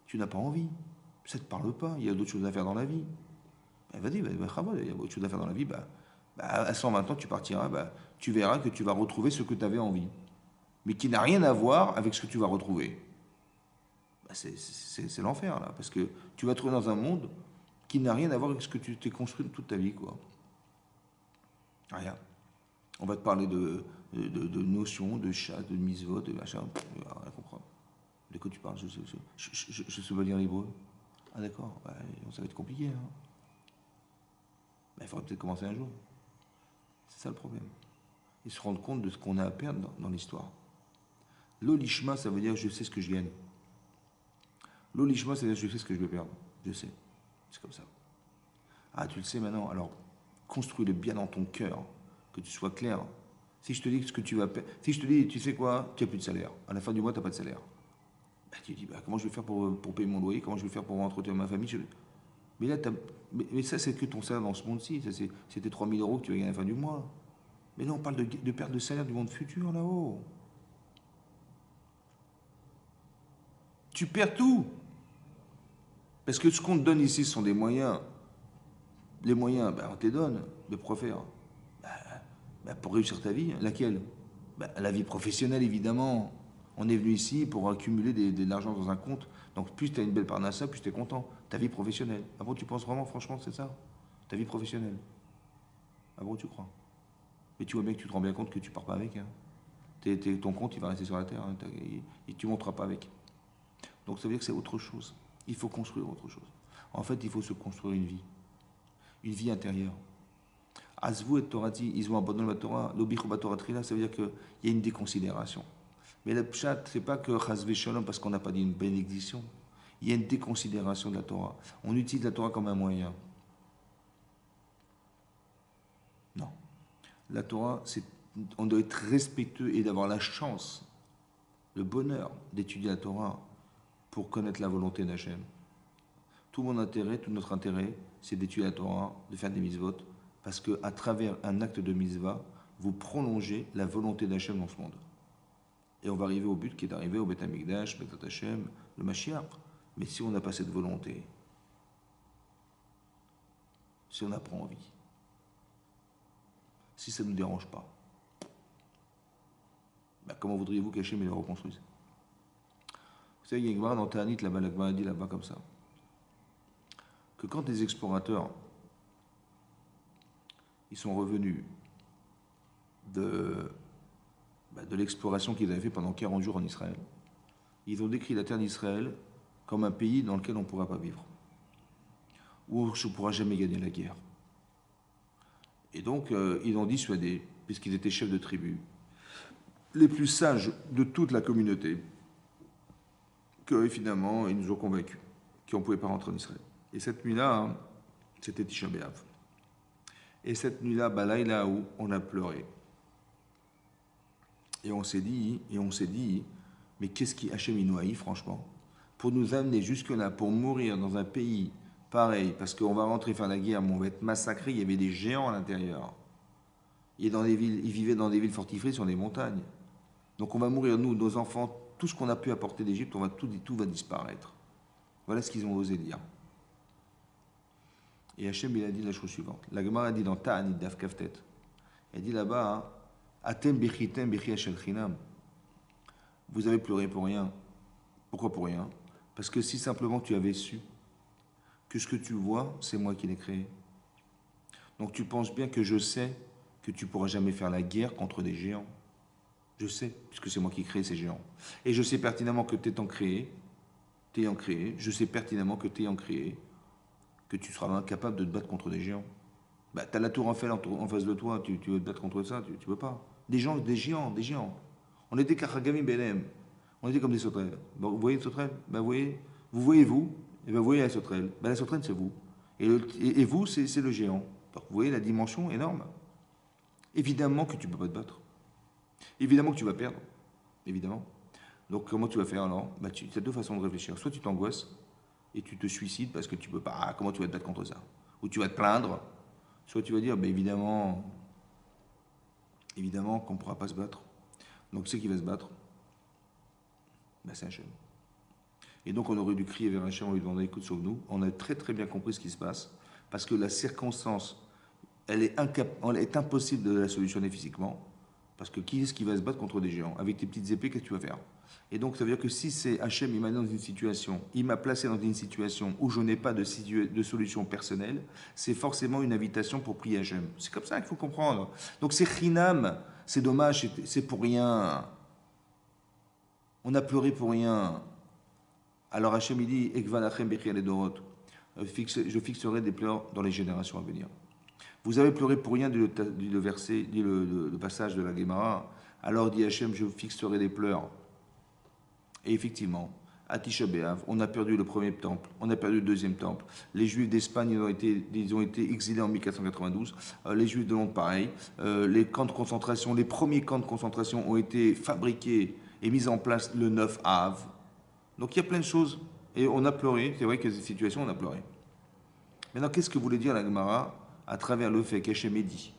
tu n'as pas envie. Ça ne te parle pas, il y a d'autres choses à faire dans la vie. Ben, vas-y, il y a d'autres choses à faire dans la vie. À 120 ans, tu partiras, tu verras que tu vas retrouver ce que tu avais envie. Mais qui n'a rien à voir avec ce que tu vas retrouver. C'est l'enfer, là. Parce que tu vas te trouver dans un monde qui n'a rien à voir avec ce que tu t'es construit toute ta vie, quoi. Rien. On va te parler de notions, de chat, de mitzvot, de machin. Rien comprendre. De quoi tu parles? Je sais pas lire l'hébreu. Ah d'accord, ça va être compliqué. Hein. Il faudra peut-être commencer un jour. C'est ça le problème. Et se rendre compte de ce qu'on a à perdre dans l'histoire. L'olishma, ça veut dire je sais ce que je gagne. L'olishma, ça veut dire je sais ce que je vais perdre. Je sais. C'est comme ça. Ah, tu le sais maintenant. Alors, construis-le bien dans ton cœur, que tu sois clair. Si je te dis que ce que tu vas payer, si je te dis, tu sais quoi, tu n'as plus de salaire. À la fin du mois, tu n'as pas de salaire. Bah, tu dis, bah, comment je vais faire pour payer mon loyer, comment je vais faire pour entretenir ma famille. Mais là, mais ça, c'est que ton salaire dans ce monde-ci. C'était 3 000 euros que tu vas gagner à la fin du mois. Mais là, on parle de perte de salaire du monde futur, là-haut. Tu perds tout. Parce que ce qu'on te donne ici, ce sont des moyens. Les moyens, ben, on te les donne. De quoi faire? Ben, pour réussir ta vie. Laquelle? Ben, la vie professionnelle, évidemment. On est venu ici pour accumuler de l'argent dans un compte. Donc, plus tu as une belle parnassa, plus tu es content. Ta vie professionnelle. Ah bon, tu penses vraiment, franchement, c'est ça? Ta vie professionnelle. Ah bon, tu crois? Mais tu vois bien que tu te rends bien compte que tu pars pas avec. Hein. Ton compte, il va rester sur la terre. Hein, et tu ne monteras pas avec. Donc, ça veut dire que c'est autre chose. Il faut construire autre chose. En fait, il faut se construire une vie intérieure. Azvou et Torati, ils ont abandonné la Torah, l'obichou Torah, ça veut dire qu'il y a une déconsidération. Mais le pshat, c'est pas que Chazvé Shalom parce qu'on n'a pas dit une bénédiction. Il y a une déconsidération de la Torah. On utilise la Torah comme un moyen. Non. La Torah, on doit être respectueux et d'avoir la chance, le bonheur d'étudier la Torah pour connaître la volonté d'Hachem. Tout mon intérêt, tout notre intérêt, c'est d'étudier la Torah, de faire des mitzvot, parce qu'à travers un acte de mitzvah, vous prolongez la volonté d'Hachem dans ce monde. Et on va arriver au but qui est d'arriver au Beth Amikdash, Beth Hachem, le Mashiach. Mais si on n'a pas cette volonté, si on n'a pas envie, si ça ne nous dérange pas, ben comment voudriez-vous qu'Hachem le reconstruise? Vous savez, il y a une Gemara dans Ta'anit, là-bas, la Gemara dit là-bas comme ça, que quand les explorateurs ils sont revenus de l'exploration qu'ils avaient fait pendant 40 jours en Israël, ils ont décrit la terre d'Israël comme un pays dans lequel on ne pourra pas vivre, où on ne pourra jamais gagner la guerre. Et donc, ils ont dissuadé, puisqu'ils étaient chefs de tribu, les plus sages de toute la communauté, que finalement, ils nous ont convaincus qu'on ne pouvait pas rentrer en Israël. Et cette nuit-là, c'était Tisha B'Av. Et cette nuit-là, là où on a pleuré. Et on s'est dit, mais qu'est-ce qui Hachem Inouaï, franchement, pour nous amener jusque-là, pour mourir dans un pays pareil, parce qu'on va rentrer faire la guerre, mais on va être massacré, il y avait des géants à l'intérieur. Ils vivaient dans des villes fortifiées sur des montagnes. Donc on va mourir, nous, nos enfants, tout ce qu'on a pu apporter d'Égypte, tout va disparaître. Voilà ce qu'ils ont osé dire. Et Hachem, il a dit la chose suivante. La Gemara a dit dans Ta'anit Daf Kaftet, elle dit là-bas, Atem bichitem bichi hashel chinam. Vous avez pleuré pour rien. Pourquoi pour rien? Parce que si simplement tu avais su que ce que tu vois, c'est moi qui l'ai créé. Donc tu penses bien que je sais que tu ne pourras jamais faire la guerre contre des géants. Je sais, puisque c'est moi qui crée ces géants. Et je sais pertinemment que t'ayant créé, je sais pertinemment que t'ayant créé, que tu seras incapable de te battre contre des géants. Bah, tu as la tour Eiffel en face de toi, tu veux te battre contre ça, tu ne peux pas. Des géants. On était Karagami Belem, on était comme des sauterelles. Bon, vous voyez une sauterelle? Ben, vous, et ben, vous voyez la sauterelle. Ben, la sauterelle, c'est vous. Et vous, c'est le géant. Donc, vous voyez la dimension énorme. Évidemment que tu ne peux pas te battre. Évidemment que tu vas perdre. Évidemment. Donc, comment tu vas faire alors? Ben, tu as deux façons de réfléchir. Soit tu t'angoisses, et tu te suicides parce que tu peux pas. Ah, comment tu vas te battre contre ça? Ou tu vas te plaindre, soit tu vas dire, ben évidemment qu'on ne pourra pas se battre. Donc qui c'est qui va se battre? Ben, c'est Hachem. Et donc on aurait dû crier vers Hachem, on lui demander, écoute, sauve-nous. On a très très bien compris ce qui se passe, parce que la circonstance, elle est impossible de la solutionner physiquement, parce que qui est-ce qui va se battre contre des géants? Avec tes petites épées, qu'est-ce que tu vas faire? Et donc, ça veut dire que si c'est Hachem, il m'a dans une situation, il m'a placé dans une situation où je n'ai pas de solution personnelle, c'est forcément une invitation pour prier Hachem. C'est comme ça qu'il faut comprendre. Donc, c'est chinam, c'est dommage, c'est pour rien. On a pleuré pour rien. Alors Hachem, il dit, Ekvan Hachem Bechir les Dorot. Je fixerai des pleurs dans les générations à venir. Vous avez pleuré pour rien, dit le verset, dit le passage de la Gemara. Alors dit Hachem, je fixerai des pleurs. Et effectivement, à Tisha B'Av, on a perdu le premier temple, on a perdu le deuxième temple. Les Juifs d'Espagne ils ont été exilés en 1492. Les Juifs de Londres, pareil. Les camps de concentration, les premiers camps de concentration ont été fabriqués et mis en place le 9 Av. Donc il y a plein de choses. Et on a pleuré, c'est vrai que cette situation, on a pleuré. Maintenant, qu'est-ce que voulait dire la Gemara à travers le fait qu'Hachem ait dit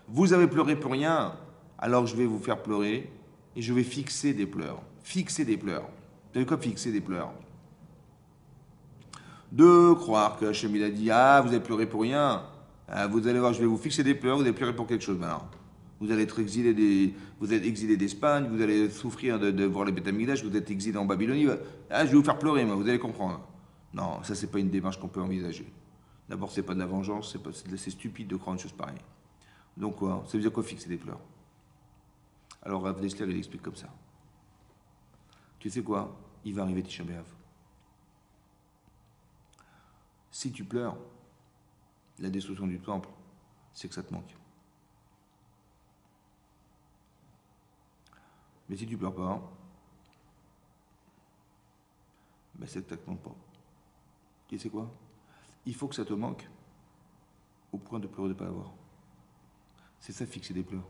vous avez pleuré pour rien, alors je vais vous faire pleurer et je vais fixer des pleurs. Fixer des pleurs. Vous savez quoi, fixer des pleurs? De croire que Hachem il a dit ah, vous avez pleuré pour rien, vous allez voir, je vais vous fixer des pleurs, vous allez pleurer pour quelque chose maintenant. Vous allez être exilé vous êtes exilé d'Espagne, vous allez souffrir de voir les Beth Amikdash, vous êtes exilé en Babylonie. Ah, je vais vous faire pleurer, moi, vous allez comprendre. Non, ça, c'est pas une démarche qu'on peut envisager. D'abord, c'est pas de la vengeance, c'est stupide de croire une chose pareille. Donc, quoi? Ça veut dire quoi, fixer des pleurs? Alors, Rav Dessler, il explique comme ça. Tu sais quoi? Il va arriver Tisha B'Av. Si tu pleures, la destruction du temple, c'est que ça te manque. Mais si tu pleures pas, ben c'est que ça te manque pas. Tu sais quoi? Il faut que ça te manque au point de pleurer de ne pas l'avoir. C'est ça, fixer des pleurs.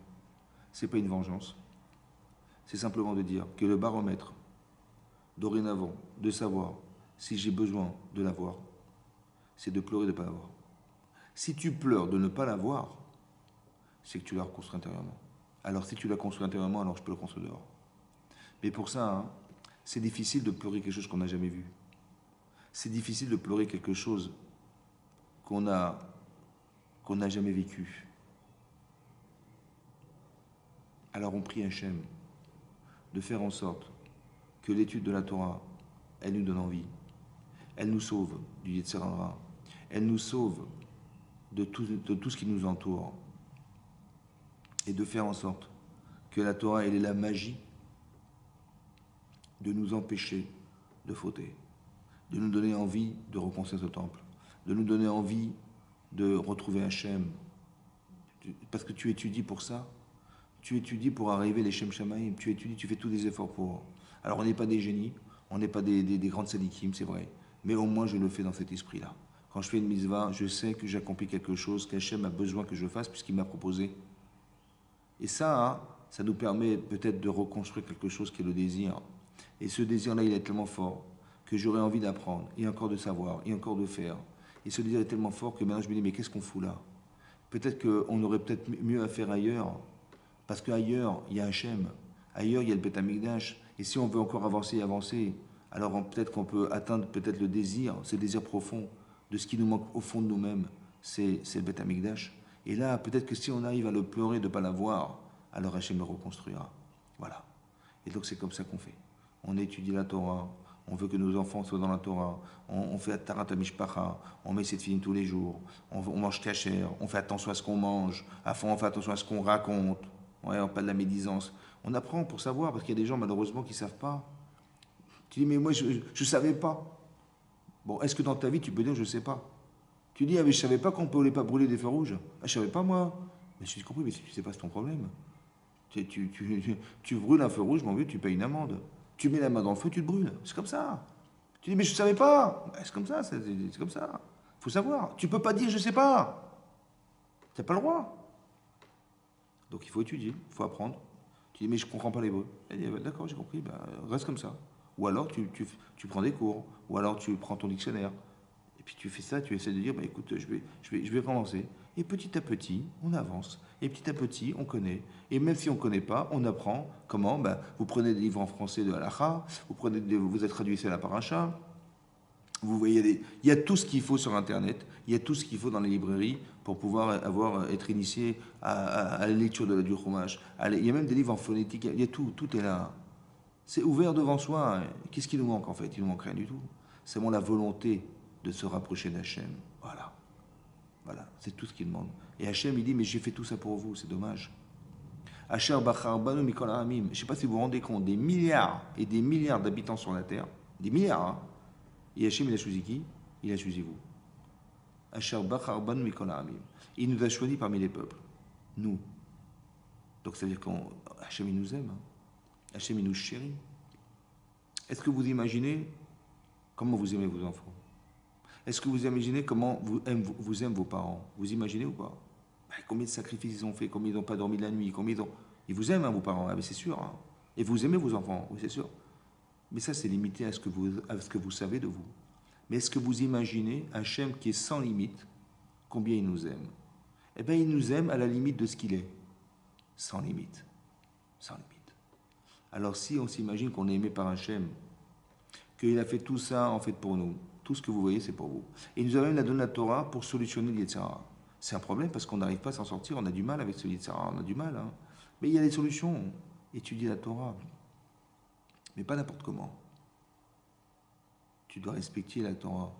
C'est pas une vengeance. C'est simplement de dire que le baromètre, dorénavant, de savoir si j'ai besoin de l'avoir, c'est de pleurer de ne pas l'avoir. Si tu pleures de ne pas l'avoir, c'est que tu l'as reconstruit intérieurement. Alors si tu l'as construit intérieurement, alors je peux le construire dehors. Mais pour ça, hein, c'est difficile de pleurer quelque chose qu'on n'a jamais vu. C'est difficile de pleurer quelque chose qu'on n'a jamais vécu. Alors on prie Hachem de faire en sorte que l'étude de la Torah, elle nous donne envie. Elle nous sauve du Yetzer Hara. Elle nous sauve de tout ce qui nous entoure. Et de faire en sorte que la Torah, elle est la magie de nous empêcher de fauter, de nous donner envie de reconstruire ce temple, de nous donner envie de retrouver Hachem. Parce que tu étudies pour ça, tu étudies pour arriver les Shem Shamaim, tu étudies, tu fais tous des efforts pour. Alors on n'est pas des génies, on n'est pas des grandes sadikim, c'est vrai, mais au moins je le fais dans cet esprit-là. Quand je fais une mitzvah, je sais que j'accomplis quelque chose qu'Hachem a besoin que je fasse puisqu'il m'a proposé. Et ça, hein, ça nous permet peut-être de reconstruire quelque chose qui est le désir. Et ce désir-là, il est tellement fort que j'aurais envie d'apprendre, et encore de savoir, et encore de faire. Et ce désir est tellement fort que maintenant je me dis, mais qu'est-ce qu'on fout là? Peut-être qu'on aurait peut-être mieux à faire ailleurs, parce qu'ailleurs, il y a Hachem, ailleurs, il y a le Beth Amikdash. Et si on veut encore avancer et avancer, alors peut-être qu'on peut atteindre peut-être le désir, ce désir profond de ce qui nous manque au fond de nous-mêmes, c'est le Beth Amikdash. Et là, peut-être que si on arrive à le pleurer de ne pas l'avoir, alors Hachem le reconstruira. Voilà. Et donc c'est comme ça qu'on fait. On étudie la Torah, on veut que nos enfants soient dans la Torah, on fait Tarat Mishpacha, on met cette film tous les jours, on mange kasher, on fait attention à ce qu'on mange, à fond, on fait attention à ce qu'on raconte, ouais, on pas de la médisance. On apprend pour savoir, parce qu'il y a des gens malheureusement qui ne savent pas. Tu dis, mais moi je ne savais pas. Bon, est-ce que dans ta vie tu peux dire je ne sais pas? Tu dis, ah mais je ne savais pas qu'on ne pouvait pas brûler des feux rouges. Ah, je ne savais pas moi. Mais j'ai compris, mais si tu ne sais pas, c'est ton problème. Tu brûles un feu rouge, mon vieux, tu payes une amende. Tu mets la main dans le feu, tu te brûles. C'est comme ça. Tu dis, mais je ne savais pas. C'est comme ça, c'est comme ça. Il faut savoir. Tu ne peux pas dire, je ne sais pas. Tu n'as pas le droit. Donc il faut étudier, il faut apprendre. Tu dis, mais je ne comprends pas l'hébreu. D'accord, j'ai compris, ben, reste comme ça. Ou alors tu prends des cours, ou alors tu prends ton dictionnaire. Et puis tu fais ça, tu essaies de dire, bah, écoute, je vais commencer. Et petit à petit, on avance. Et petit à petit, on connaît. Et même si on ne connaît pas, on apprend comment. Bah, vous prenez des livres en français de Halacha, vous êtes traduit à la paracha. Vous voyez, il y a tout ce qu'il faut sur Internet, il y a tout ce qu'il faut dans les librairies pour pouvoir être initié à la lecture de la du Chumash. Il y a même des livres en phonétique, il y a tout est là. C'est ouvert devant soi. Qu'est-ce qui nous manque en fait? Il ne nous manque rien du tout. C'est vraiment la volonté de se rapprocher d'Hachem. Voilà. Voilà, c'est tout ce qu'il demande. Et Hachem, il dit, mais j'ai fait tout ça pour vous, c'est dommage. Asher Bachar Banu Mikol Ha'amim. Je ne sais pas si vous vous rendez compte, des milliards et des milliards d'habitants sur la terre, des milliards, hein. Et Hachem, il a choisi qui? Il a choisi vous. Asher Bachar Banu Mikol Ha'amim. Il nous a choisis parmi les peuples. Nous. Donc ça veut dire qu'Hachem, il nous aime. Hein. Hachem, il nous chérit. Est-ce que vous imaginez Comment vous aimez vos enfants? Est-ce que vous imaginez comment vous aiment vos parents? Vous imaginez ou pas? Ben, combien de sacrifices ils ont fait? Combien ils n'ont pas dormi la nuit? Combien ils ont... Ils vous aiment, hein, vos parents, ah, mais c'est sûr. Hein. Et vous aimez vos enfants, oui, c'est sûr. Mais ça, c'est limité à ce que vous savez de vous. Mais est-ce que vous imaginez un Hachem qui est sans limite, combien il nous aime? Eh bien, il nous aime à la limite de ce qu'il est. Sans limite. Sans limite. Alors, si on s'imagine qu'on est aimé par Hachem, qu'il a fait tout ça, en fait, pour nous, tout ce que vous voyez, c'est pour vous. Et il nous a même donné la Torah pour solutionner l'Yetzirah. C'est un problème parce qu'on n'arrive pas à s'en sortir, on a du mal avec ce Yetzirah, on a du mal. Hein. Mais il y a des solutions. Étudier la Torah. Mais pas n'importe comment. Tu dois respecter la Torah.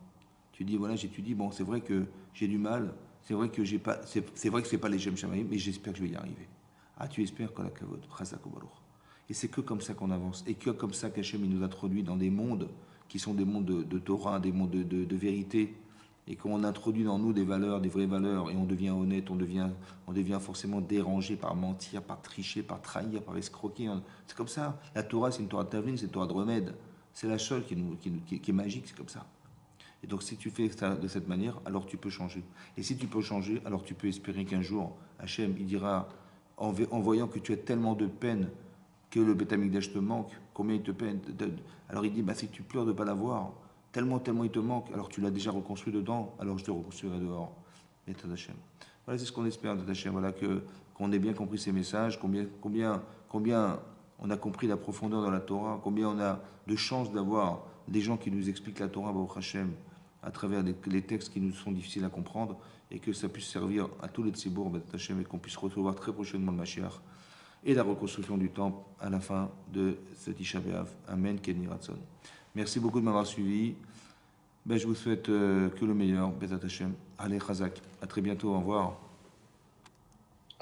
Tu dis, voilà, j'étudie, bon, c'est vrai que j'ai du mal, c'est vrai que j'ai pas, c'est vrai que c'est pas les Shem Shamaïm, mais j'espère que je vais y arriver. Ah, tu espères que la kavod, chazak ou balour. Et c'est que comme ça qu'on avance. Et que comme ça qu'Hachem il nous introduit dans des mondes qui sont des mondes de Torah, des mondes de vérité. Et qu'on introduit dans nous des valeurs, des vraies valeurs, et on devient honnête, on devient forcément dérangé par mentir, par tricher, par trahir, par escroquer. C'est comme ça. La Torah, c'est une Torah de Tavlin, c'est une Torah de remède. C'est la seule qui est magique, c'est comme ça. Et donc, si tu fais ça de cette manière, alors tu peux changer. Et si tu peux changer, alors tu peux espérer qu'un jour, Hachem, il dira, en voyant que tu as tellement de peine, que le Beth Amikdash te manque, combien il te peine. Alors il dit, bah, si tu pleures de ne pas l'avoir, tellement il te manque, alors tu l'as déjà reconstruit dedans, alors je te reconstruirai dehors. Et Hachem. Voilà, c'est ce qu'on espère de Hachem. Voilà, qu'on ait bien compris ces messages, combien on a compris la profondeur de la Torah, combien on a de chance d'avoir des gens qui nous expliquent la Torah, Baruch Hashem, à travers les textes qui nous sont difficiles à comprendre, et que ça puisse servir à tous les tzibour, Baruch Hashem, et qu'on puisse recevoir très prochainement le Mashiach et la reconstruction du temple à la fin de cet Tisha B'Av. Amen, Ken Yirah Ratzon. Merci beaucoup de m'avoir suivi. Ben, je vous souhaite que le meilleur, Bezat Hashem. Allez, Chazak. À très bientôt. Au revoir.